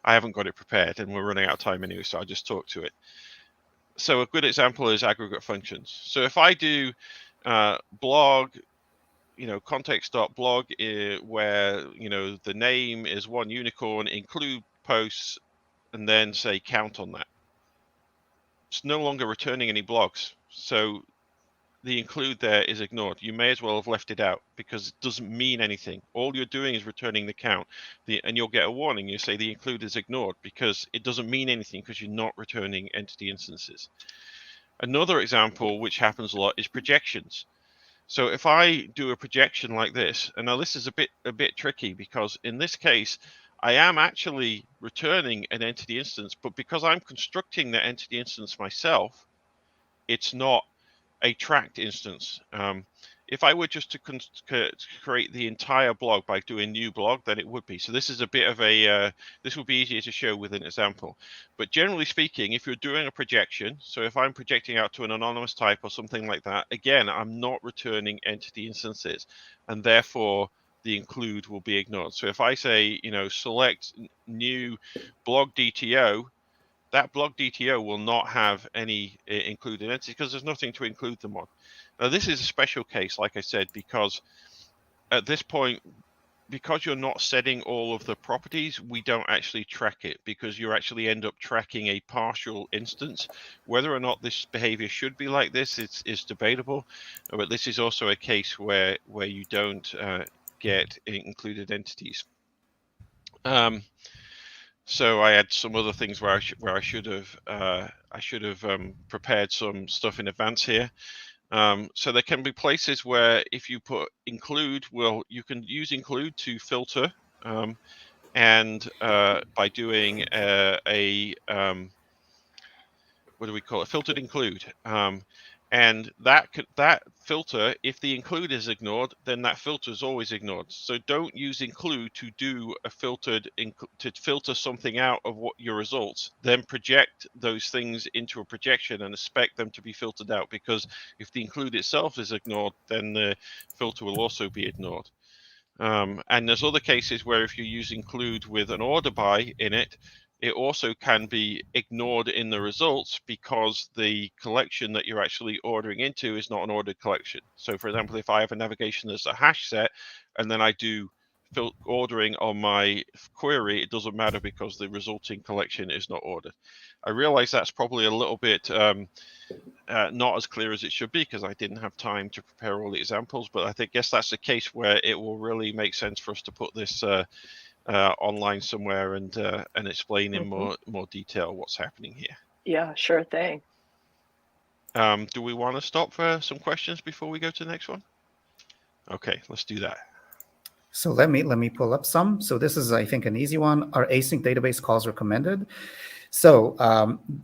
I haven't got it prepared, and we're running out of time anyway, so I'll just talk to it. So a good example is aggregate functions. So if I do blog, context.blog, where the name is one unicorn, include posts, and then say count on that, it's no longer returning any blogs. So the include there is ignored. You may as well have left it out, because it doesn't mean anything. All you're doing is returning the count, and you'll get a warning. You say the include is ignored, because it doesn't mean anything, because you're not returning entity instances. Another example which happens a lot is projections. So if I do a projection like this, and now this is a bit tricky, because in this case I am actually returning an entity instance, but because I'm constructing the entity instance myself, it's not a tracked instance. If I were just to create the entire blog by doing new blog, then it would be. So this is a bit of this would be easier to show with an example. But generally speaking, if you're doing a projection, so if I'm projecting out to an anonymous type or something like that, again, I'm not returning entity instances, and therefore the include will be ignored. So if I say, select new blog DTO, that blog DTO will not have any included entities, because there's nothing to include them on. Now, this is a special case, like I said, because at this point, because you're not setting all of the properties, we don't actually track it, because you actually end up tracking a partial instance. Whether or not this behavior should be like this is debatable, but this is also a case where you don't get included entities. So I had some other things where I should have prepared some stuff in advance here. So there can be places where if you put include, well, you can use include to filter, and by doing what do we call it? Filtered include. And that filter, if the include is ignored, then that filter is always ignored. So don't use include to do a to filter something out of what your results. Then project those things into a projection and expect them to be filtered out, because if the include itself is ignored, then the filter will also be ignored. And there's other cases where if you use include with an order by in it, it also can be ignored in the results because the collection that you're actually ordering into is not an ordered collection. So for example, if I have a navigation that's a hash set and then I do ordering on my query, it doesn't matter because the resulting collection is not ordered. I realize that's probably a little bit not as clear as it should be because I didn't have time to prepare all the examples, but I guess that's the case where it will really make sense for us to put this online somewhere and explain in more detail what's happening here. Yeah, sure thing. Do we want to stop for some questions before we go to the next one? Okay, let's do that. So let me pull up some. So this is, I think, an easy one. Are async database calls recommended? So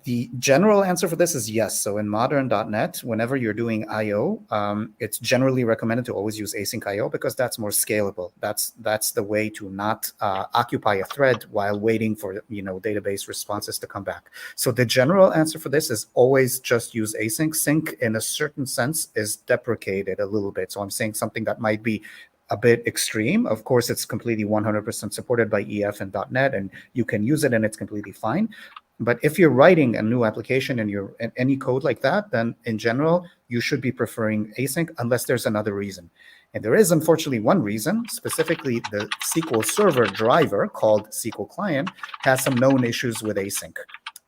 the general answer for this is yes. So in modern.NET, whenever you're doing I/O, it's generally recommended to always use async I/O because that's more scalable. That's the way to not occupy a thread while waiting for database responses to come back. So the general answer for this is always just use async. Sync, in a certain sense, is deprecated a little bit. So I'm saying something that might be a bit extreme. Of course, it's completely 100% supported by EF and .NET, and you can use it and it's completely fine. But if you're writing a new application and you're in any code like that, then in general, you should be preferring async unless there's another reason. And there is, unfortunately, one reason. Specifically, the SQL Server driver called SQL Client has some known issues with async.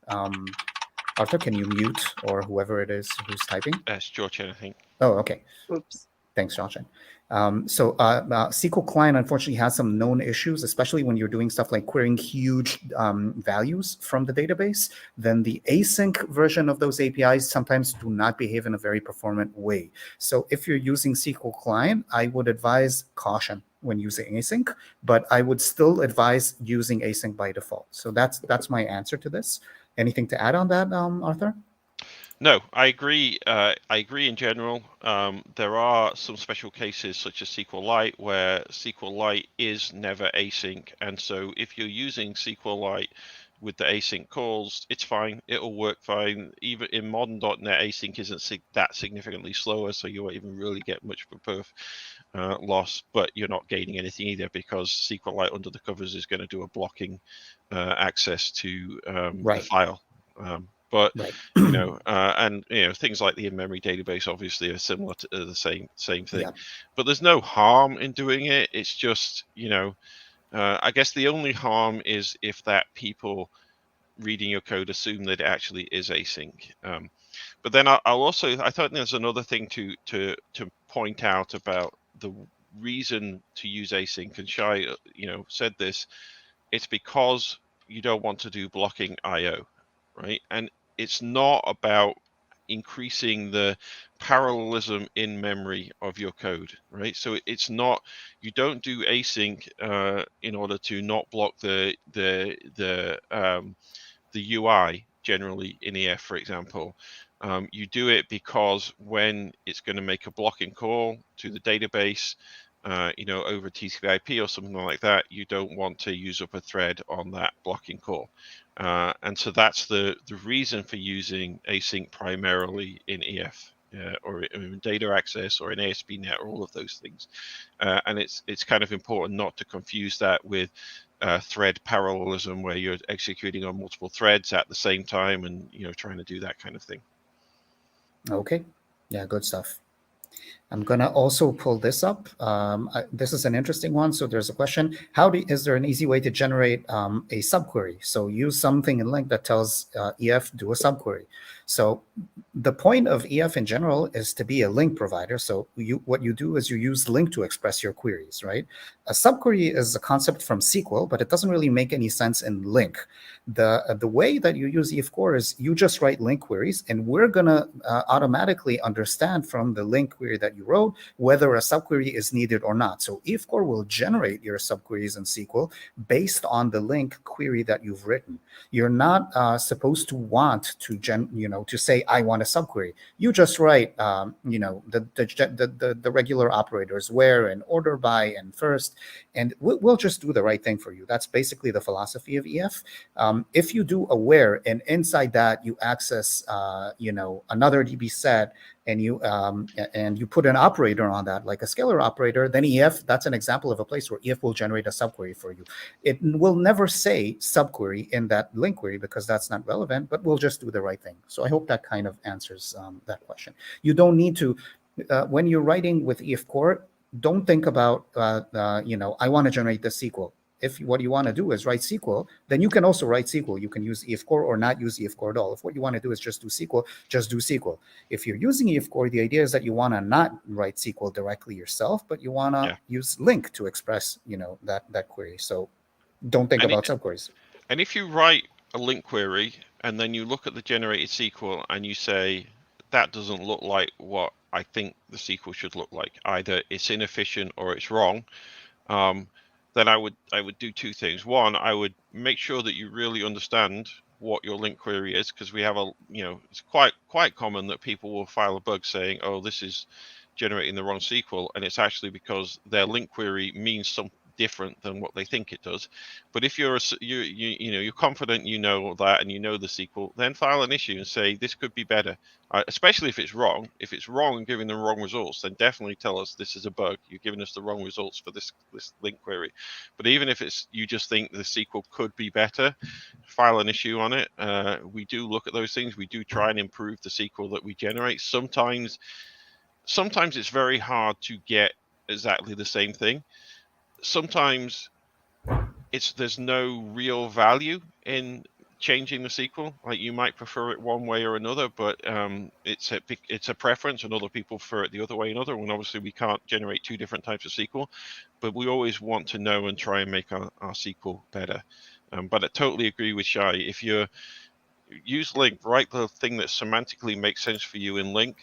Arthur, can you mute, or whoever it is who's typing? That's Jiachen, I think. Oh, okay. Oops. Thanks, Jiachen. So SQL Client, unfortunately, has some known issues, especially when you're doing stuff like querying huge values from the database. Then the async version of those APIs sometimes do not behave in a very performant way. So if you're using SQL Client, I would advise caution when using async, but I would still advise using async by default. So that's my answer to this. Anything to add on that, Arthur? No, I agree. I agree in general. There are some special cases such as SQL Lite where SQL Lite is never async. And so if you're using SQL Lite with the async calls, it's fine. It'll work fine. Even in modern.NET, async isn't that significantly slower, so you won't even really get much of a perf loss, but you're not gaining anything either because SQL Lite under the covers is going to do a blocking access to the file. But and things like the in-memory database obviously are similar to the same thing. Yeah. But there's no harm in doing it. It's just I guess the only harm is if that people reading your code assume that it actually is async. But then I thought there's another thing to point out about the reason to use async, and Shay said this. It's because you don't want to do blocking I/O. Right, and it's not about increasing the parallelism in memory of your code, right? So it's not, you don't do async in order to not block the UI generally in EF, for example. You do it because when it's going to make a blocking call to the database, over TCP/IP or something like that, you don't want to use up a thread on that blocking call. And so that's the reason for using async primarily in EF or in data access or in ASP.NET or all of those things. And it's kind of important not to confuse that with thread parallelism where you're executing on multiple threads at the same time and trying to do that kind of thing. Okay. Yeah, good stuff. I'm going to also pull this up. This is an interesting one. So there's a question, is there an easy way to generate a subquery? So use something in LINQ that tells EF do a subquery. So the point of EF in general is to be a LINQ provider. So what you do is you use LINQ to express your queries, right? A subquery is a concept from SQL, but it doesn't really make any sense in LINQ. The way that you use EFCore is you just write LINQ queries, and we're going to automatically understand from the LINQ query that you wrote whether a subquery is needed or not. So EFCore will generate your subqueries in SQL based on the LINQ query that you've written. You're not supposed to want to to say I want a subquery. You just write the regular operators, where and order by and first, and we'll just do the right thing for you. That's basically the philosophy of EF. If you do a where, and inside that you access another DB set, and you put an operator on that, like a scalar operator, then EF, that's an example of a place where EF will generate a subquery for you. It will never say subquery in that LINQ query because that's not relevant, but we'll just do the right thing. So I hope that kind of answers that question. You don't need to, when you're writing with EFCore, don't think about, I want to generate the SQL. If what you want to do is write SQL, then you can also write SQL. You can use EFCore or not use EFCore at all. If what you want to do is just do SQL, just do SQL. If you're using EFCore, the idea is that you want to not write SQL directly yourself, but you want to use LINQ to express, that query. So don't think about subqueries. And if you write a LINQ query and then you look at the generated SQL and you say, that doesn't look like what I think the SQL should look like, either it's inefficient or it's wrong, then I would do two things. One, I would make sure that you really understand what your LINQ query is, because we have it's quite common that people will file a bug saying, oh, this is generating the wrong SQL, and it's actually because their LINQ query means something different than what they think it does. But if you're confident that and you know the SQL, then file an issue and say this could be better, especially if it's wrong. If it's wrong and giving the wrong results, then definitely tell us this is a bug, you're giving us the wrong results for this LINQ query. But even if you just think the SQL could be better, file an issue on it. We do look at those things. We do try and improve the SQL that we generate. Sometimes it's very hard to get exactly the same thing. Sometimes there's no real value in changing the SQL. Like, you might prefer it one way or another, but it's a preference, and other people prefer it the other way and obviously we can't generate two different types of SQL, but we always want to know and try and make our SQL better. But I totally agree with Shay. If you use LINQ, write the thing that semantically makes sense for you in LINQ.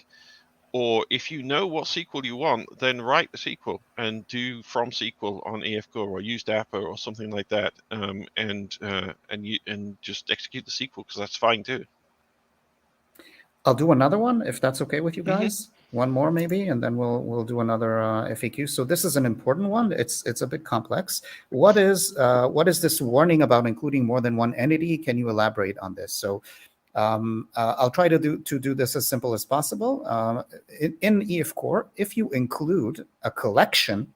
Or if you know what SQL you want, then write the SQL and do from SQL on EFCore or use Dapper or something like that, and just execute the SQL, because that's fine too. I'll do another one if that's okay with you guys. One more maybe, and then we'll do another FAQ. So this is an important one. It's a bit complex. What is this warning about including more than one entity? Can you elaborate on this? So I'll try to do this as simple as possible. In EFCore, if you include a collection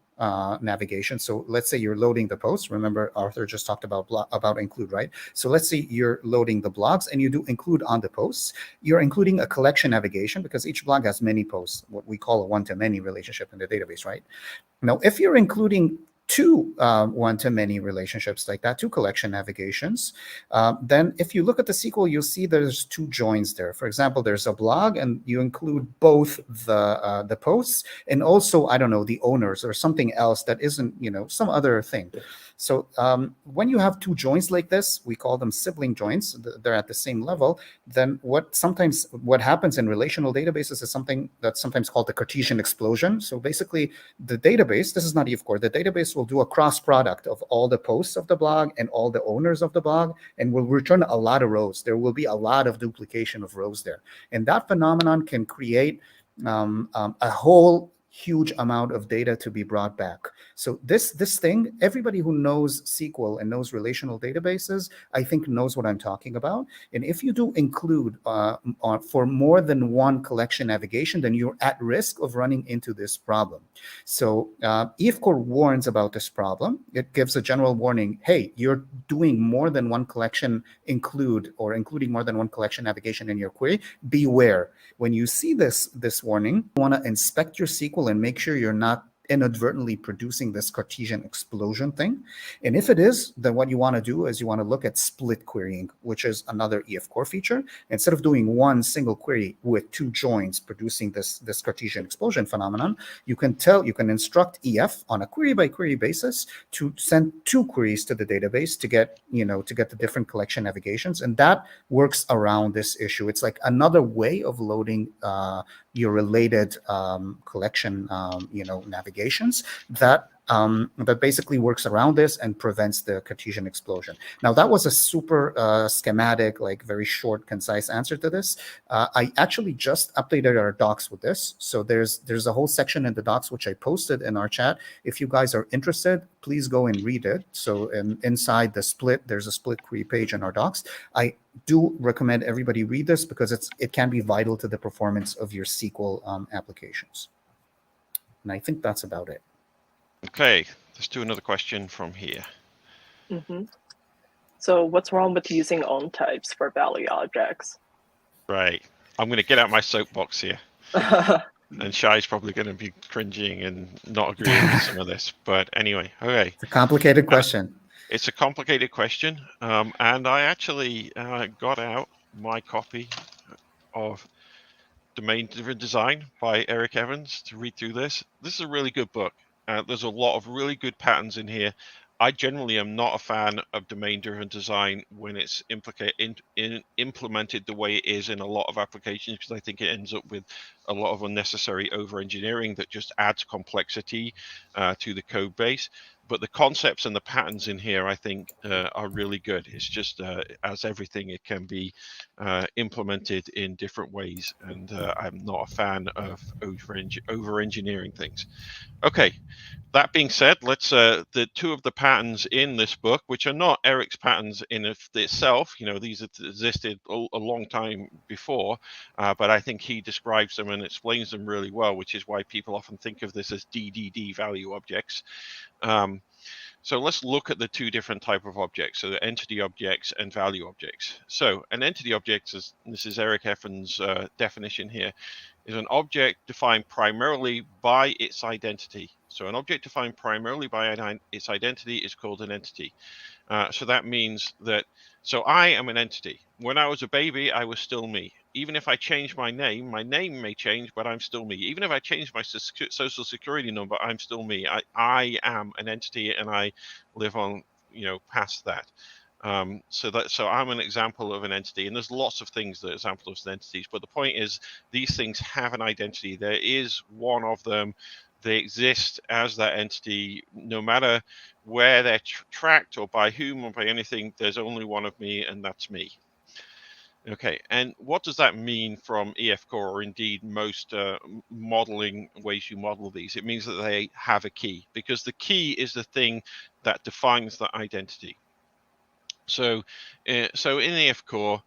navigation, so let's say you're loading the post. Remember, Arthur just talked about include, right? So let's say you're loading the blogs and you do include on the posts. You're including a collection navigation because each blog has many posts, what we call a one-to-many relationship in the database, right? Now, if you're including two one-to-many relationships like that, two collection navigations, then if you look at the SQL, you'll see there's two joins there. For example, there's a blog and you include both the posts and also, I don't know, the owners or something else that isn't, some other thing. So when you have two joins like this, we call them sibling joins. They're at the same level. Then what happens in relational databases is something that's sometimes called the Cartesian explosion. So basically, the database, this is not EFCore, the database will do a cross product of all the posts of the blog and all the owners of the blog, and will return a lot of rows. There will be a lot of duplication of rows there. And that phenomenon can create a whole huge amount of data to be brought back. So this thing, everybody who knows SQL and knows relational databases, I think knows what I'm talking about. And if you do include for more than one collection navigation, then you're at risk of running into this problem. So EFCore warns about this problem. It gives a general warning, hey, you're doing more than one collection including more than one collection navigation in your query. Beware. When you see this warning, you want to inspect your SQL and make sure you're not inadvertently producing this Cartesian explosion thing. And if it is, then what you want to do is you want to look at split querying, which is another EFCore feature. Instead of doing one single query with two joins producing this Cartesian explosion phenomenon, you can instruct EF on a query by query basis to send two queries to the database to get the different collection navigations. And that works around this issue. It's like another way of loading your related collection navigations that basically works around this and prevents the Cartesian explosion. Now, that was a super schematic, like very short, concise answer to this. I actually just updated our docs with this. So there's a whole section in the docs which I posted in our chat. If you guys are interested, please go and read it. So inside the split, there's a split query page in our docs. I do recommend everybody read this because it can be vital to the performance of your SQL applications. And I think that's about it. Okay, let's do another question from here. Mm-hmm. So what's wrong with using on types for value objects? Right. I'm going to get out my soapbox here. And Shai's probably going to be cringing and not agreeing with some of this. But anyway, okay. It's a complicated question. It's a complicated question. And I actually got out my copy of Domain-Driven Design by Eric Evans to read through this. This is a really good book. There's a lot of really good patterns in here. I generally am not a fan of domain-driven design when it's implemented the way it is in a lot of applications, because I think it ends up with a lot of unnecessary over-engineering that just adds complexity to the code base. But the concepts and the patterns in here, I think, are really good. It's just, as everything, it can be implemented in different ways. And I'm not a fan of over-engineering things. Okay, that being said, let's the two of the patterns in this book, which are not Eric's patterns in itself, these have existed a long time before, but I think he describes them and explains them really well, which is why people often think of this as DDD value objects. So let's look at the two different type of objects, so the entity objects and value objects. So an entity object, this is Eric Evans' definition here, is an object defined primarily by its identity. So an object defined primarily by its identity is called an entity. So that means that, so I am an entity. When I was a baby, I was still me. Even if I change my name may change, but I'm still me. Even if I change my social security number, I'm still me. I am an entity, and I live on, past that. So I'm an example of an entity, and there's lots of things that are examples of entities. But the point is, these things have an identity. There is one of them. They exist as that entity, no matter where they're tracked or by whom or by anything. There's only one of me, and that's me. Okay, and what does that mean from EFCore, or indeed most modeling ways you model these? It means that they have a key, because the key is the thing that defines that identity. So in EFCore,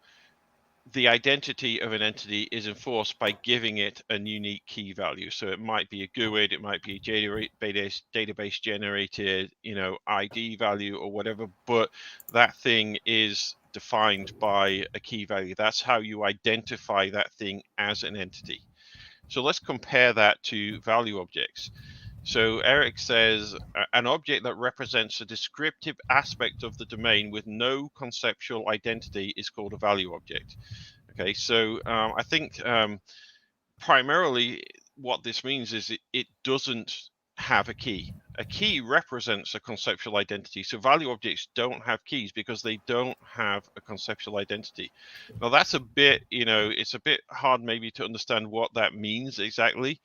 the identity of an entity is enforced by giving it a unique key value. So it might be a GUID, it might be a database generated, ID value or whatever, but that thing is defined by a key value. That's how you identify that thing as an entity. So let's compare that to value objects. So Eric says an object that represents a descriptive aspect of the domain with no conceptual identity is called a value object. Okay, so I think primarily what this means is it doesn't have a key. A key represents a conceptual identity. So value objects don't have keys because they don't have a conceptual identity. Now that's a bit, it's a bit hard maybe to understand what that means exactly.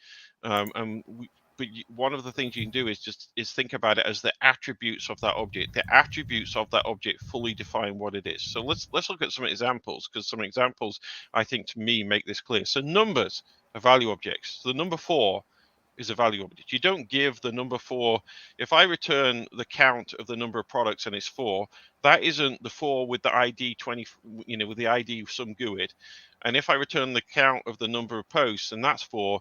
But one of the things you can do is think about it as the attributes of that object. The attributes of that object fully define what it is. So let's look at some examples, because some examples I think to me make this clear. So numbers are value objects. So the number 4 is a value object. You don't give the number 4. If I return the count of the number of products and it's 4, that isn't the 4 with the ID 20, with the ID some GUID. And if I return the count of the number of posts and that's 4,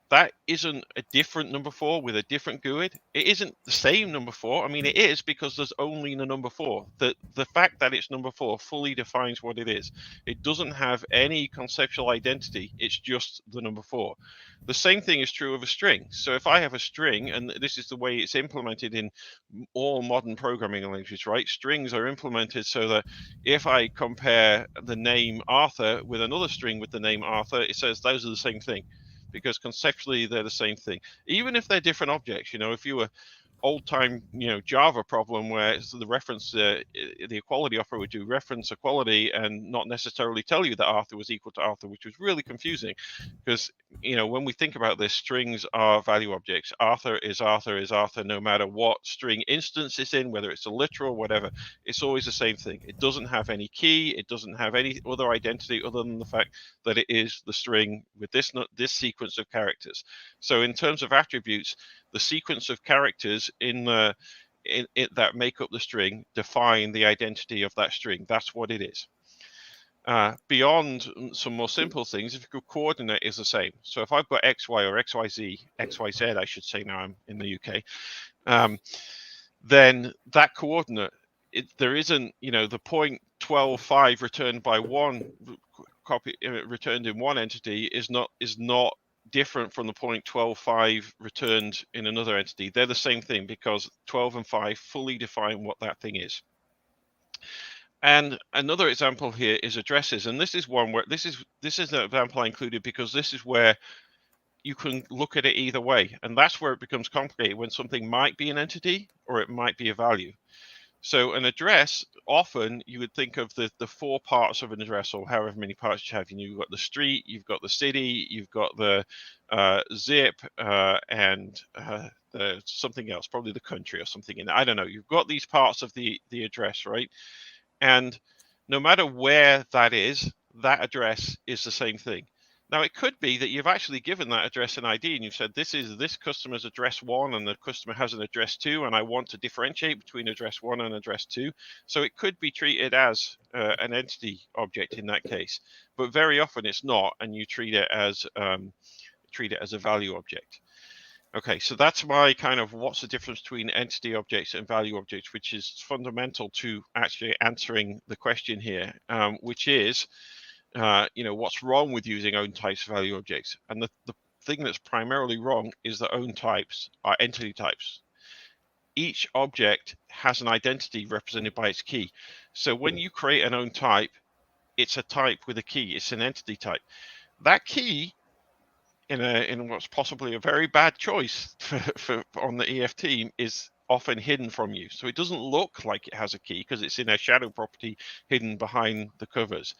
that isn't a different number 4 with a different GUID. It isn't the same number 4. I mean, it is because there's only the number 4. The fact that it's number 4 fully defines what it is. It doesn't have any conceptual identity. It's just the number 4. The same thing is true of a string. So if I have a string, and this is the way it's implemented in all modern programming languages, right? Strings are implemented so that if I compare the name Arthur with another string with the name Arthur, it says those are the same thing, because conceptually they're the same thing, even if they're different objects. If you were old-time Java problem where the reference the equality operator would do reference equality and not necessarily tell you that Arthur was equal to Arthur, which was really confusing, because when we think about this, strings are value objects. Arthur is Arthur no matter what string instance it's in, whether it's a literal, whatever. It's always the same thing. It doesn't have any key. It doesn't have any other identity other than the fact that it is the string with this sequence of characters. So in terms of attributes, the sequence of characters in that make up the string define the identity of that string. That's what it is. Beyond some more simple things, if your coordinate is the same. So if I've got XY or XYZ, I should say, now I'm in the UK, then that coordinate, there isn't, the point 12.5 returned by one copy returned in one entity is not different from the point 12.5 returned in another entity. They're the same thing because 12 and 5 fully define what that thing is. And another example here is addresses, and this is one where this is an example I included because this is where you can look at it either way, and that's where it becomes complicated, when something might be an entity or it might be a value. So an address, often you would think of the 4 parts of an address, or however many parts you have. You've got the street, you've got the city, you've got the zip, and something else, probably the country or something in there. I don't know. You've got these parts of the address, right? And no matter where that is, that address is the same thing. Now, it could be that you've actually given that address an ID and you've said, this is this customer's address 1 and the customer has an address 2, and I want to differentiate between address 1 and address 2. So it could be treated as an entity object in that case, but very often it's not, and you treat it as a value object. Okay, so that's my kind of what's the difference between entity objects and value objects, which is fundamental to actually answering the question here, which is, what's wrong with using own types value objects? And the thing that's primarily wrong is that own types are entity types. Each object has an identity represented by its key. So when you create an own type, it's a type with a key. It's an entity type. That key, in what's possibly a very bad choice for on the EF team, is often hidden from you. So it doesn't look like it has a key because it's in a shadow property hidden behind the covers.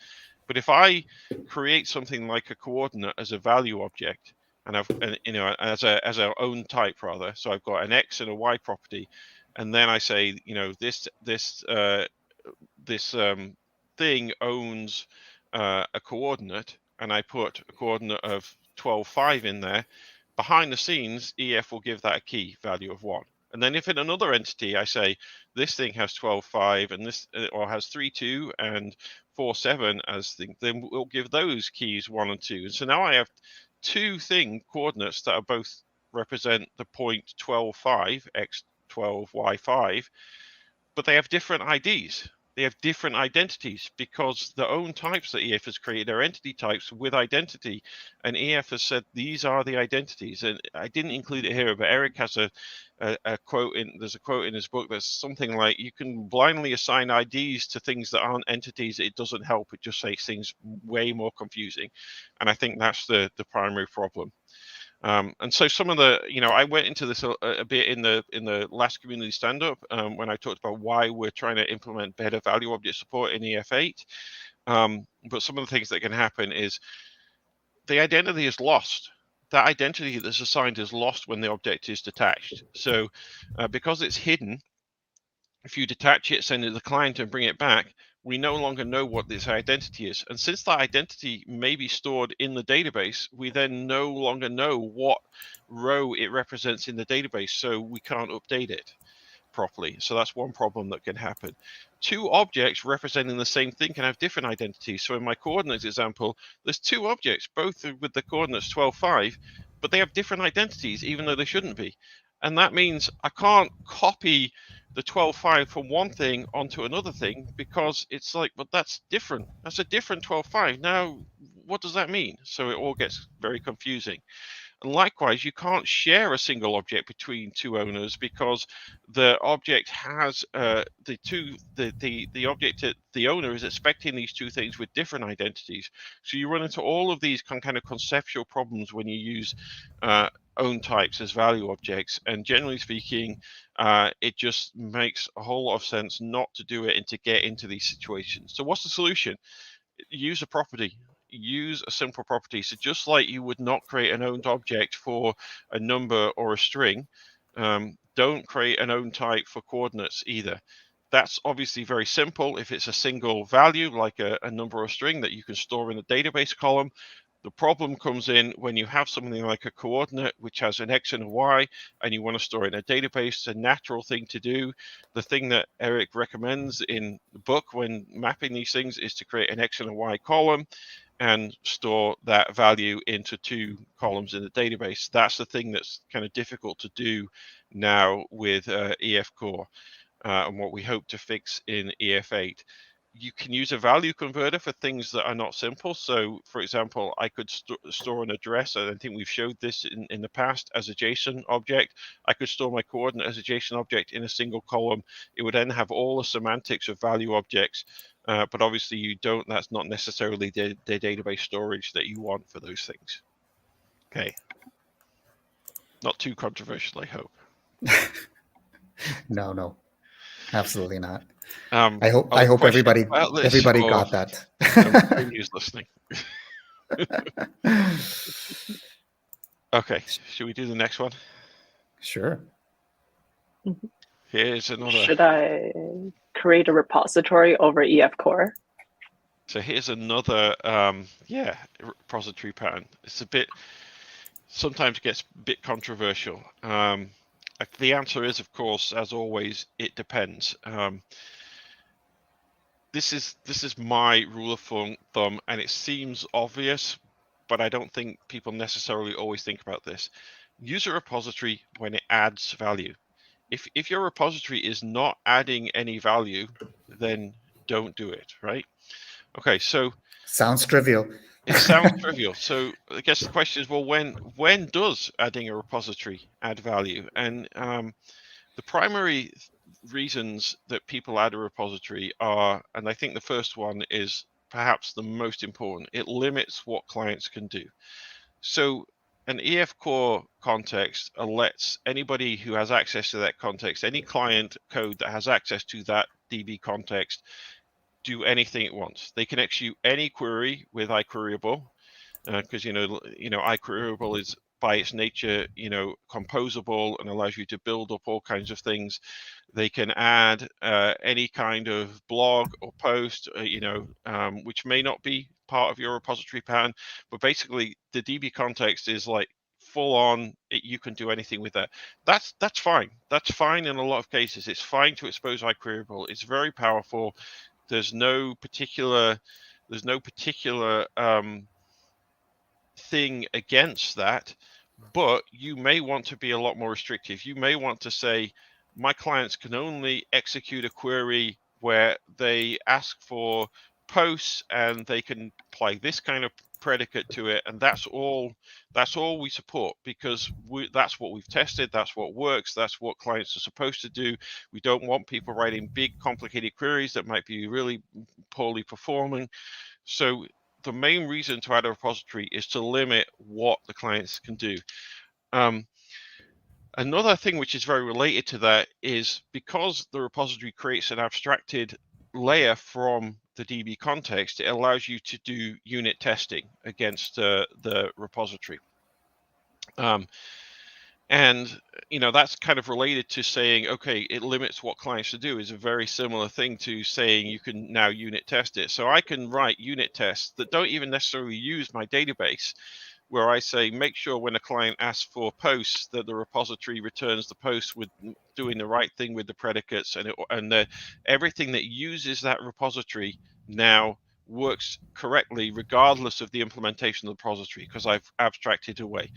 But if I create something like a coordinate as a value object, and as a own type rather, so I've got an X and a Y property, and then I say, this thing owns a coordinate, and I put a coordinate of 12.5 in there. Behind the scenes, EF will give that a key value of 1. And then if in another entity I say this thing has 12.5 and this or has 3.2 and 4.7 as thing, then we'll give those keys 1 and 2. And so now I have 2 coordinates that are both represent the point 12.5 x12 y5, but they have different IDs. They have different identities because the own types that EF has created are entity types with identity, and EF has said these are the identities. And I didn't include it here, but Eric has a quote there's a quote in his book that's something like, you can blindly assign IDs to things that aren't entities. It doesn't help. It just makes things way more confusing, and I think that's the primary problem. And so some of the, I went into this a bit in the last community stand-up when I talked about why we're trying to implement better value object support in EF8. But some of the things that can happen is the identity is lost. That identity that's assigned is lost when the object is detached. So because it's hidden, if you detach it, send it to the client and bring it back, we no longer know what this identity is. And since that identity may be stored in the database, we then no longer know what row it represents in the database, so we can't update it properly. So that's one problem that can happen. Two objects representing the same thing can have different identities. So in my coordinates example, there's two objects, both with the coordinates 12, 5, but they have different identities, even though they shouldn't be. And that means I can't copy the 12, 5 from one thing onto another thing, because it's like, but that's different. That's a different 12, 5. Now, what does that mean? So it all gets very confusing. And likewise, you can't share a single object between two owners, because the object has the object that the owner is expecting these two things with different identities. So you run into all of these kind of conceptual problems when you use own types as value objects. And generally speaking, it just makes a whole lot of sense not to do it and to get into these situations. So what's the solution? Use a property. Use a simple property. So just like you would not create an owned object for a number or a string, don't create an owned type for coordinates either. That's obviously very simple if it's a single value, like a number or a string that you can store in a database column. The problem comes in when you have something like a coordinate, which has an X and a Y, and you want to store it in a database. It's a natural thing to do. The thing that Eric recommends in the book when mapping these things is to create an X and a Y column and store that value into two columns in the database. That's the thing that's kind of difficult to do now with EFCore, and what we hope to fix in EF8. You can use a value converter for things that are not simple. So, for example, I could store an address. I think we've showed this in the past as a JSON object. I could store my coordinate as a JSON object in a single column. It would then have all the semantics of value objects. But obviously you don't, that's not necessarily the database storage that you want for those things. Okay. Not too controversial, I hope. No, absolutely not. I hope everybody or got that. Who's listening? Okay, should we do the next one? Sure. Here's another. Should I create a repository over EFCore? So here's another, repository pattern. It's sometimes gets a bit controversial. The answer is, of course, as always, it depends. This is my rule of thumb, and it seems obvious, but I don't think people necessarily always think about this. Use a repository when it adds value. If your repository is not adding any value, then don't do it, right? Okay, so sounds trivial. It sounds trivial. So I guess the question is, well, when does adding a repository add value? And the primary reasons that people add a repository are, and I think the first one is perhaps the most important, it limits what clients can do. So an EFCore context lets anybody who has access to that context, any client code that has access to that DB context, do anything it wants. They can execute any query with iQueryable, because iQueryable is by its nature, composable and allows you to build up all kinds of things. They can add any kind of blog or post, which may not be part of your repository pattern, but basically the DB context is like full on. You can do anything with that. That's fine. That's fine in a lot of cases. It's fine to expose iQueryable. It's very powerful. There's no particular thing against that, but you may want to be a lot more restrictive. You may want to say, my clients can only execute a query where they ask for posts and they can apply this kind of predicate to it, and that's all we support, because that's what we've tested, that's what works, that's what clients are supposed to do. We don't want people writing big complicated queries that might be really poorly performing. So the main reason to add a repository is to limit what the clients can do. Another thing which is very related to that is, because the repository creates an abstracted layer from the DB context, it allows you to do unit testing against the repository. And that's kind of related to saying, okay, it limits what clients should do, is a very similar thing to saying you can now unit test it. So I can write unit tests that don't even necessarily use my database, where I say, make sure when a client asks for posts that the repository returns the post with doing the right thing with the predicates, and everything that uses that repository now works correctly regardless of the implementation of the repository, because I've abstracted away.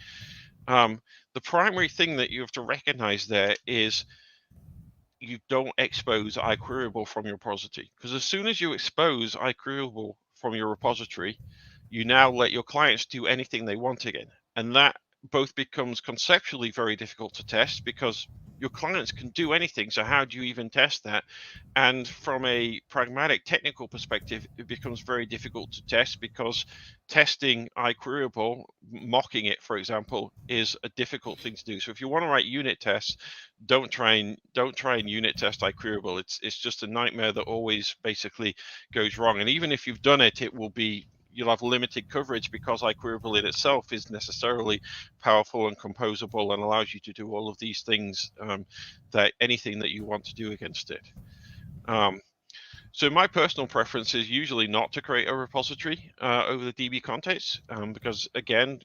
The primary thing that you have to recognize there is you don't expose iQueryable from your repository, because as soon as you expose iQueryable from your repository, you now let your clients do anything they want again. And that both becomes conceptually very difficult to test, because your clients can do anything. So how do you even test that? And from a pragmatic technical perspective, it becomes very difficult to test, because testing iQueryable, mocking it, for example, is a difficult thing to do. So if you want to write unit tests, don't try and unit test iQueryable. It's just a nightmare that always basically goes wrong. And even if you've done it, you'll have limited coverage, because iQueryable in itself is necessarily powerful and composable and allows you to do all of these things, that anything that you want to do against it. So my personal preference is usually not to create a repository over the DB context, because again,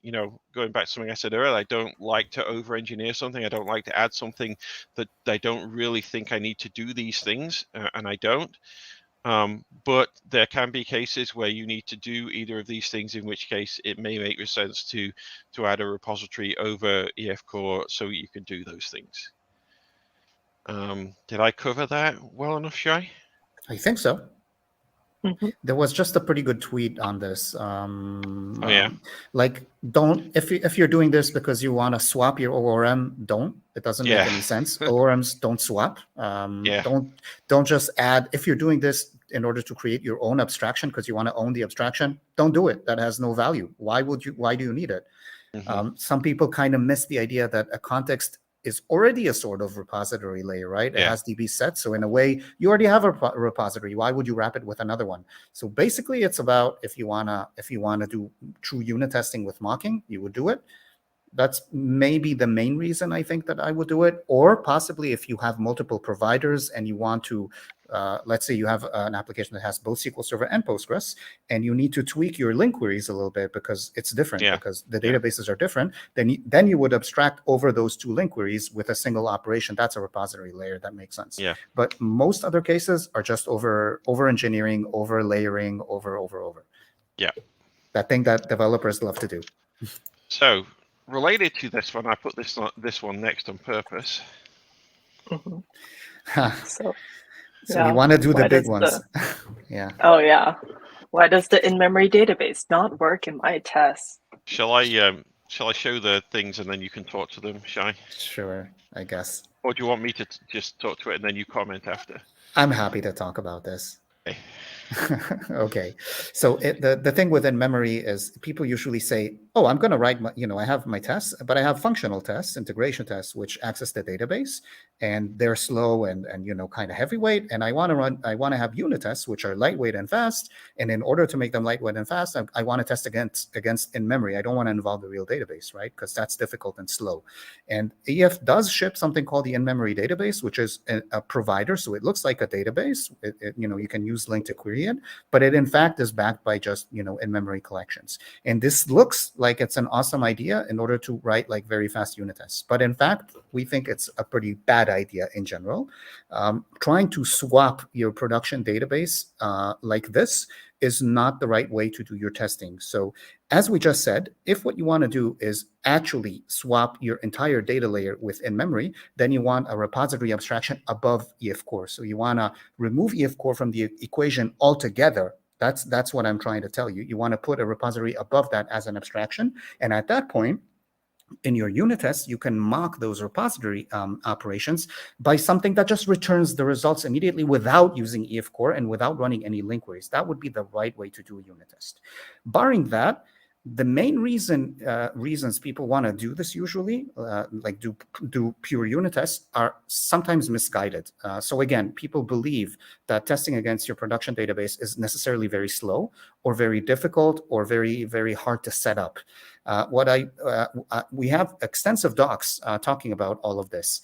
going back to something I said earlier, I don't like to over-engineer something. I don't like to add something that I don't really think I need to do these things, and I don't. But there can be cases where you need to do either of these things, in which case it may make sense to add a repository over EFCore so you can do those things. Did I cover that well enough, Shay? I think so. Mhm. There was just a pretty good tweet on this. Like, don't, if you're doing this because you want to swap your ORM, don't. It doesn't make any sense. ORMs don't swap. Don't just add. If you're doing this in order to create your own abstraction because you want to own the abstraction, don't do it. That has no value. Why do you need it? Some people kind of miss the idea that a context is already a sort of repository layer, right? It has DB sets. So in a way, you already have a repository. Why would you wrap it with another one? So basically, it's about if you wanna do true unit testing with mocking, you would do it. That's maybe the main reason I think that I would do it. Or possibly if you have multiple providers and you want to, let's say you have an application that has both SQL Server and Postgres, and you need to tweak your link queries a little bit because it's different, because the databases are different, then you would abstract over those two link queries with a single operation. That's a repository layer. That makes sense. But most other cases are just over engineering, over layering, over. That thing that developers love to do. So related to this one, I put this one next on purpose. So we want to do the big ones. Oh yeah. Why does the in-memory database not work in my tests? Shall I show the things and then you can talk to them, Shay? Sure, I guess. Or do you want me to just talk to it and then you comment after? I'm happy to talk about this. Okay. Okay, so the thing within memory is people usually say, oh, I'm going to write my, I have my tests, but I have functional tests, integration tests, which access the database, and they're slow and kind of heavyweight, and I want to have unit tests, which are lightweight and fast, and in order to make them lightweight and fast, I want to test against in memory. I don't want to involve the real database, right? Because that's difficult and slow. And EF does ship something called the in-memory database, which is a provider, so it looks like a database. You can use LINQ to query it, but it in fact is backed by just in-memory collections. And this looks like it's an awesome idea in order to write like very fast unit tests, but in fact we think it's a pretty bad idea in general. Trying to swap your production database like this is not the right way to do your testing. So as we just said, if what you want to do is actually swap your entire data layer with in-memory, then you want a repository abstraction above EFCore. So you want to remove EFCore from the equation altogether. That's what I'm trying to tell you. You want to put a repository above that as an abstraction. And at that point, in your unit tests, you can mock those repository operations by something that just returns the results immediately without using EFCore and without running any LINQ queries. That would be the right way to do a unit test. Barring that, The main reasons people want to do this usually, like do pure unit tests, are sometimes misguided. So again, people believe that testing against your production database is necessarily very slow or very difficult or very, very hard to set up. We have extensive docs talking about all of this.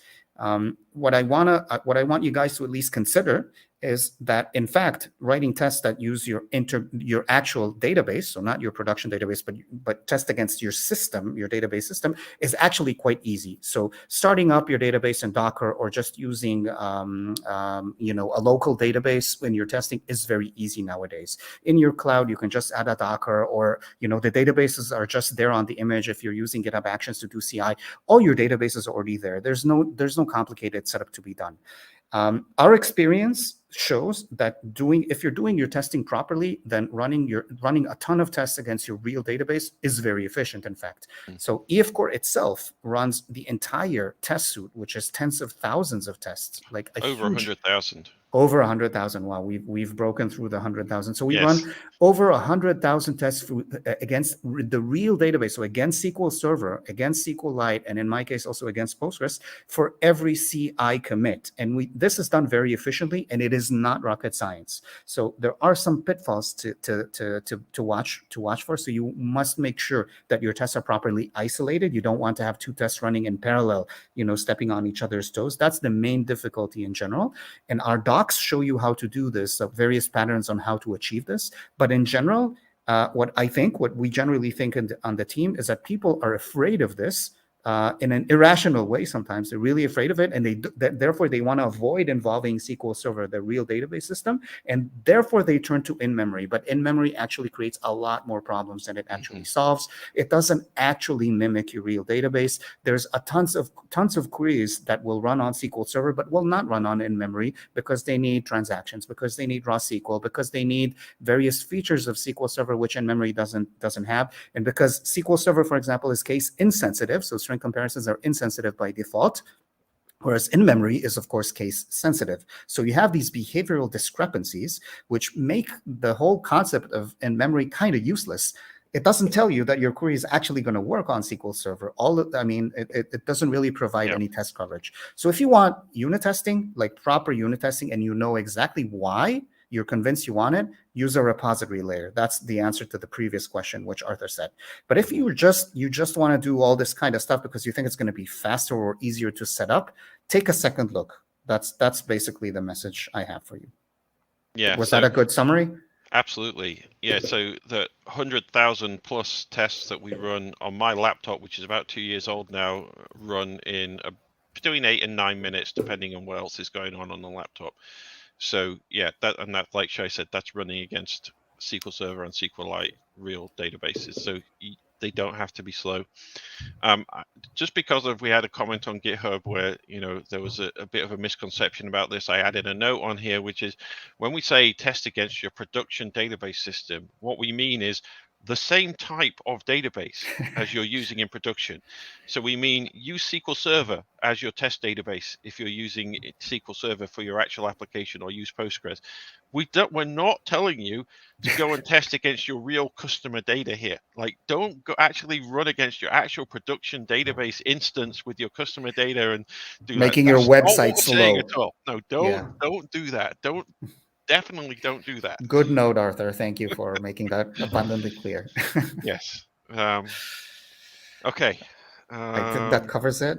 What I want you guys to at least consider is that, in fact, writing tests that use your actual database, so not your production database, but test against your system, your database system, is actually quite easy. So starting up your database in Docker or just using a local database when you're testing is very easy nowadays. In your cloud, you can just add a Docker, or the databases are just there on the image. If you're using GitHub Actions to do CI, all your database is already there. There's no complicated setup to be done. Our experience shows that if you're doing your testing properly, then running a ton of tests against your real database is very efficient, in fact. So EFCore itself runs the entire test suite, which is tens of thousands of tests, like over 100,000. Over 100,000. Wow, we've broken through the 100,000. So we Yes. run over 100,000 tests against the real database. So against SQL Server, against SQL Lite, and in my case also against Postgres for every CI commit. And this is done very efficiently, and it is not rocket science. So there are some pitfalls to watch for. So you must make sure that your tests are properly isolated. You don't want to have two tests running in parallel, stepping on each other's toes. That's the main difficulty in general. And our docs show you how to do this, various patterns on how to achieve this. But in general, what we generally think on the team is that people are afraid of this in an irrational way. Sometimes they're really afraid of it, and therefore they want to avoid involving SQL Server, the real database system, and therefore they turn to InMemory. But InMemory actually creates a lot more problems than it actually solves. It doesn't actually mimic your real database. There's tons of queries that will run on SQL Server but will not run on InMemory because they need transactions, because they need raw SQL, because they need various features of SQL Server which InMemory doesn't have, and because SQL Server, for example, is case insensitive, so string comparisons are insensitive by default, whereas InMemory is, of course, case sensitive. So you have these behavioral discrepancies which make the whole concept of InMemory kind of useless. It doesn't tell you that your query is actually going to work on SQL Server. It doesn't really provide any test coverage. So if you want unit testing, like proper unit testing, and you know exactly why you're convinced you want it, use a repository layer. That's the answer to the previous question, which Arthur said. But if you just want to do all this kind of stuff because you think it's going to be faster or easier to set up, take a second look. That's basically the message I have for you. Yeah. Was that a good summary? Absolutely. Yeah. So the 100,000 plus tests that we run on my laptop, which is about 2 years old now, run in between 8 and 9 minutes, depending on what else is going on the laptop. So yeah, that like Shay said, that's running against SQL Server and SQLite real databases. So they don't have to be slow. Just because we had a comment on GitHub where there was a bit of a misconception about this, I added a note on here, which is when we say test against your production database system, what we mean is the same type of database as you're using in production. So we mean use SQL Server as your test database if you're using SQL Server for your actual application, or use Postgres. We're not telling you to go and test against your real customer data here. Like, don't go actually run against your actual production database instance with your customer data and do making your website slow. At all. No, don't do that. Definitely don't do that. Good note, Arthur. Thank you for making that abundantly clear. Yes. Okay. I think that covers it.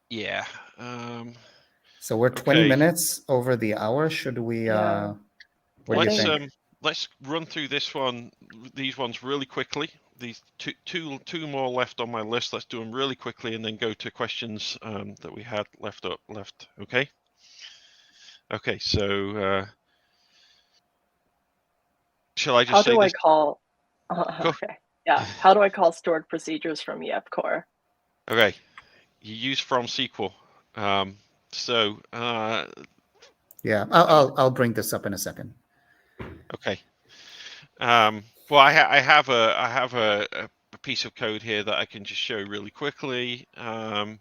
Yeah. So we're 20 minutes over the hour. Should we? What do you think? Let's run through these ones really quickly. These two more left on my list. Let's do them really quickly and then go to questions that we had left. Okay. Okay. So. Shall I just How say do this? I call? Okay. Yeah. How do I call stored procedures from EFCore? Okay. You use from SQL. Yeah, I'll bring this up in a second. Okay. Well, I have a piece of code here that I can just show really quickly. So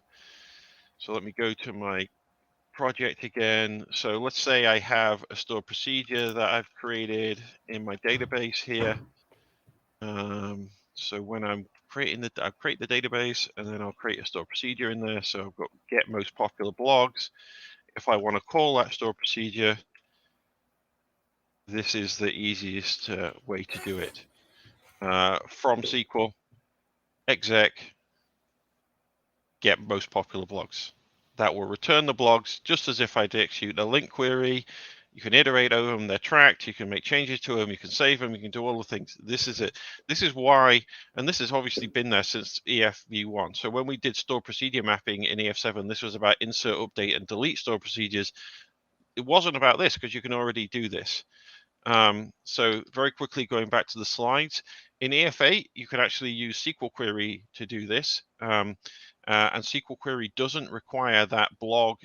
let me go to my project again. So let's say I have a stored procedure that I've created in my database here. So when I'm creating I'll create the database, and then I'll create a store procedure in there. So I've got get most popular blogs. If I want to call that store procedure, this is the easiest way to do it. From SQL, exec, get most popular blogs. That will return the blogs just as if I did execute a LINQ query. You can iterate over them, they're tracked, you can make changes to them, you can save them, you can do all the things. This is it. This is why, and this has obviously been there since EFv1. So when we did store procedure mapping in EF7, this was about insert, update, and delete store procedures. It wasn't about this because you can already do this. So very quickly going back to the slides, in EF8, you can actually use SQL query to do this. And SQL query doesn't require that blog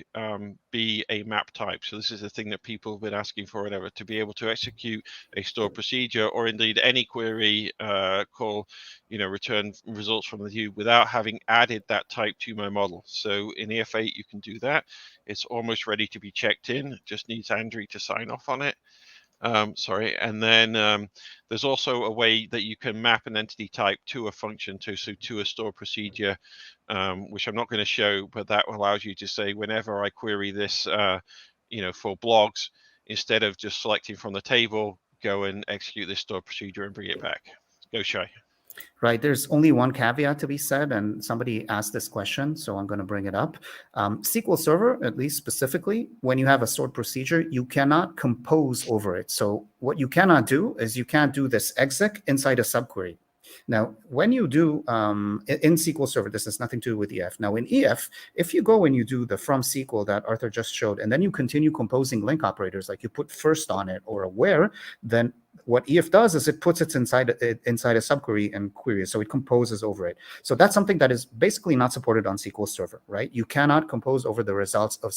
be a map type. So this is the thing that people have been asking for, whatever, to be able to execute a store procedure or indeed any query call, return results from the view without having added that type to my model. So in EF8, you can do that. It's almost ready to be checked in. It just needs Andrew to sign off on it. And then there's also a way that you can map an entity type to a function, to a store procedure, which I'm not going to show, but that allows you to say whenever I query this, for blogs, instead of just selecting from the table, go and execute this store procedure and bring it back. Go, Shay. Right. There's only one caveat to be said, and somebody asked this question, so I'm going to bring it up. SQL Server, at least specifically, when you have a stored procedure, you cannot compose over it. So what you cannot do is you can't do this exec inside a subquery. Now, when you do in SQL Server, this has nothing to do with EF. Now, in EF, if you go and you do the from SQL that Arthur just showed, and then you continue composing LINQ operators, like you put first on it or a where, then what EF does is it puts it inside a subquery and queries, so it composes over it. So that's something that is basically not supported on SQL Server, right? You cannot compose over the results of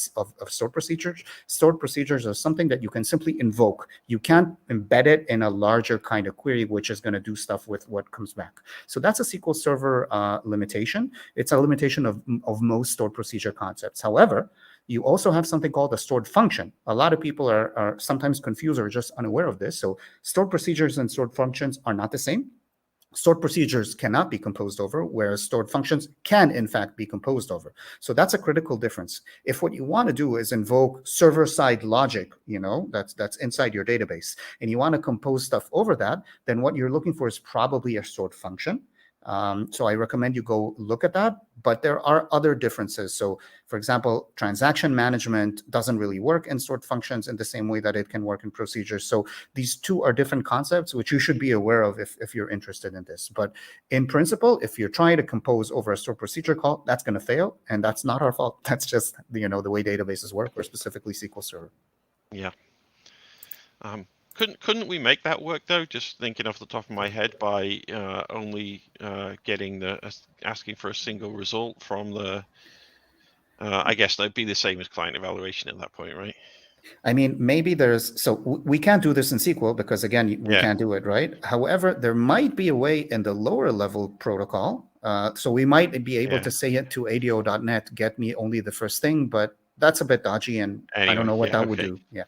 stored procedures. Stored procedures are something that you can simply invoke. You can't embed it in a larger kind of query, which is going to do stuff with what comes back. So that's a SQL Server limitation. It's a limitation of most stored procedure concepts. However, you also have something called a stored function. A lot of people are sometimes confused or just unaware of this. So stored procedures and stored functions are not the same. Stored procedures cannot be composed over, whereas stored functions can, in fact, be composed over. So that's a critical difference. If what you want to do is invoke server-side logic, that's inside your database, and you want to compose stuff over that, then what you're looking for is probably a stored function. So I recommend you go look at that, but there are other differences. So for example, transaction management doesn't really work in stored functions in the same way that it can work in procedures. So these two are different concepts, which you should be aware of if you're interested in this. But in principle, if you're trying to compose over a stored procedure call, that's going to fail. And that's not our fault. That's just, the way databases work, or specifically SQL Server. Yeah. Couldn't we make that work though? Just thinking off the top of my head, by only getting asking for a single result from the. I guess that'd be the same as client evaluation at that point, right? I mean, maybe we can't do this in SQL because again, we can't do it, right? However, there might be a way in the lower level protocol. So we might be able to say it to ADO.NET, get me only the first thing, but that's a bit dodgy, and anyway, I don't know what that would do. Yeah,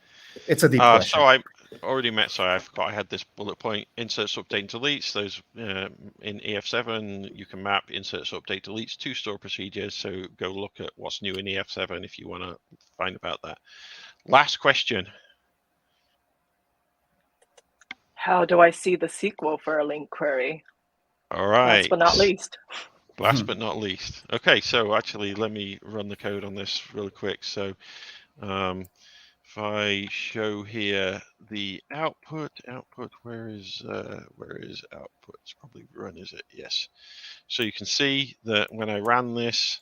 it's a deep question. So I already sorry, I forgot I had this bullet point: inserts, update, deletes. Those in EF7, you can map inserts, update, deletes to store procedures. So go look at what's new in EF7 if you want to find about that. Last question. How do I see the SQL for a LinkQuery? All right. Last but not least. Last but not least. Okay, so actually, let me run the code on this really quick. So if I show here the output, where is output? It's probably run, is it? Yes. So you can see that when I ran this,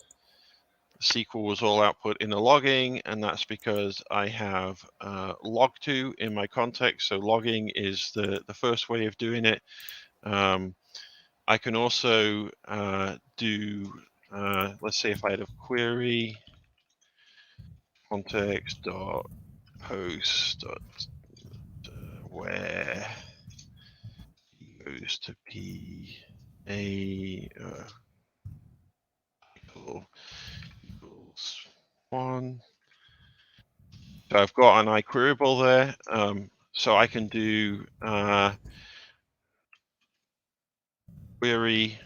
SQL was all output in the logging, and that's because I have log2 in my context. So logging is the first way of doing it. I can also do, let's say if I had a query, context.post where goes to p a equals 1. So I've got an iQueryable there. So I can do query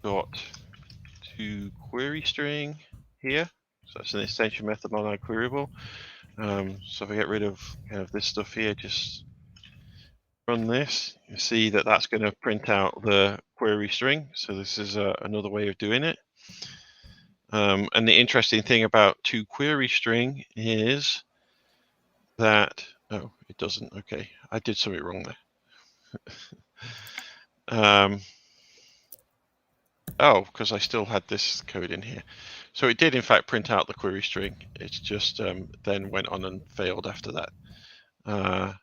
dot to query string here. So that's an extension method on our queryable. So if I get rid of kind of this stuff here, just run this, you see that that's going to print out the query string. So this is another way of doing it. And the interesting thing about to query string is that, oh, it doesn't. Okay, I did something wrong there. Oh, because I still had this code in here. So it did in fact print out the query string. It's just then went on and failed after that.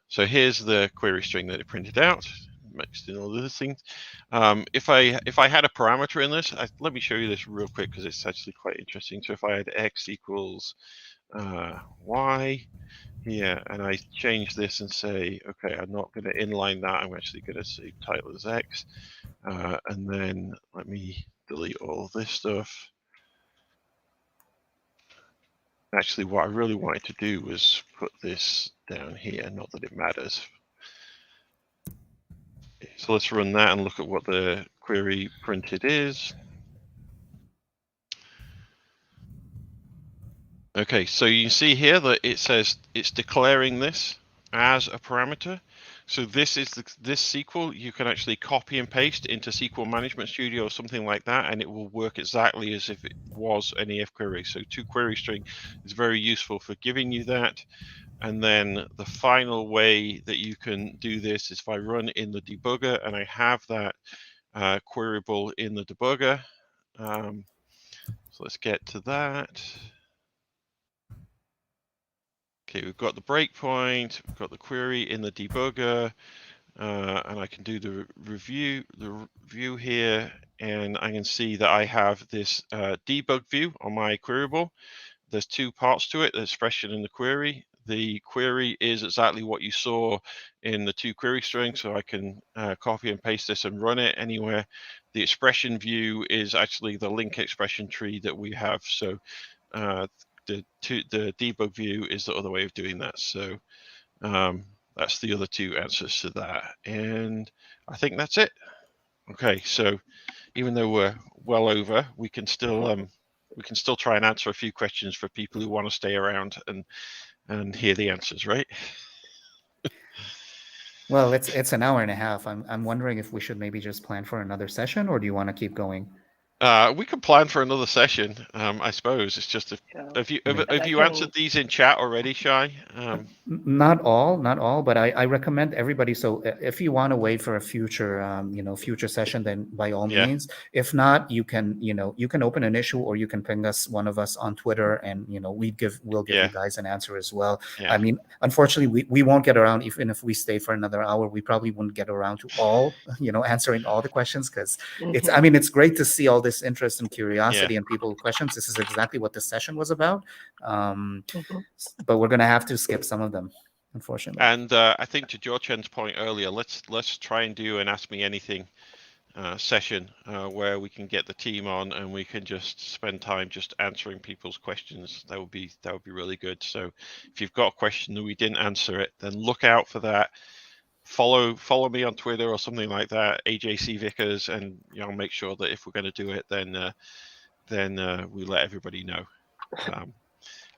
So here's the query string that it printed out, mixed in all those things. If I had a parameter in this, let me show you this real quick because it's actually quite interesting. So if I had x equals y here, and I change this and say, okay, I'm not going to inline that. I'm actually going to say title as x, and then let me delete all of this stuff. Actually, what I really wanted to do was put this down here, not that it matters. So let's run that and look at what the query printed is. Okay, so you can see here that it says it's declaring this as a parameter. So this is this SQL you can actually copy and paste into SQL Management Studio or something like that, and it will work exactly as if it was an EF query. So to query string is very useful for giving you that. And then the final way that you can do this is if I run in the debugger and I have that queryable in the debugger. So let's get to that. Okay, we've got the breakpoint, we've got the query in the debugger, and I can do the review here, and I can see that I have this debug view on my queryable. There's two parts to it, the expression and the query. The query is exactly what you saw in the to query string, so I can copy and paste this and run it anywhere. The expression view is actually the LINQ expression tree that we have, so the debug view is the other way of doing that. So that's the other two answers to that, and I think that's it. Okay, so even though we're well over, we can still try and answer a few questions for people who want to stay around and hear the answers, right? Well, it's an hour and a half. I'm wondering if we should maybe just plan for another session, or do you want to keep going? We can plan for another session, I suppose. It's just have you answered these in chat already, Shay? Not all, but I recommend everybody. So if you want to wait for a future, future session, then by all means. If not, you can open an issue, or you can ping one of us on Twitter, and we'll give you guys an answer as well. Yeah. I mean, unfortunately, we won't get around. Even if we stay for another hour, we probably wouldn't get around to all, answering all the questions, because it's great to see all this interest and curiosity and people with questions. This is exactly what this session was about. But we're going to have to skip some of them, unfortunately. And I think to Jiachen's point earlier, let's try and do an Ask Me Anything session where we can get the team on and we can just spend time just answering people's questions. That would be really good. So if you've got a question that we didn't answer it, then look out for that. Follow me on Twitter or something like that, AJC Vickers, and I'll make sure that if we're going to do it, then we let everybody know.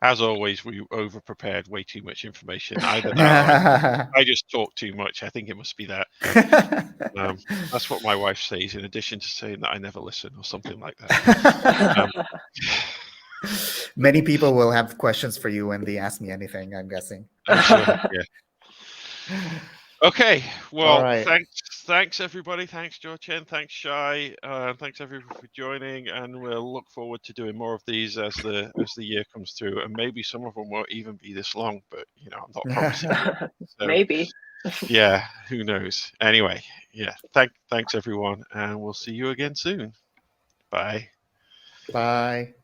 As always, we over-prepared way too much information. Either that, I just talk too much. I think it must be that. That's what my wife says, in addition to saying that I never listen or something like that. Many people will have questions for you when they ask me anything, I'm guessing. I'm sure, yeah. Okay, well, thanks everybody. Thanks, Jiachen. Thanks, Shay. Thanks everyone for joining, and we'll look forward to doing more of these as the year comes through. And maybe some of them won't even be this long, but I'm not promising. So, maybe. Yeah, who knows? Anyway, yeah. Thanks everyone, and we'll see you again soon. Bye. Bye.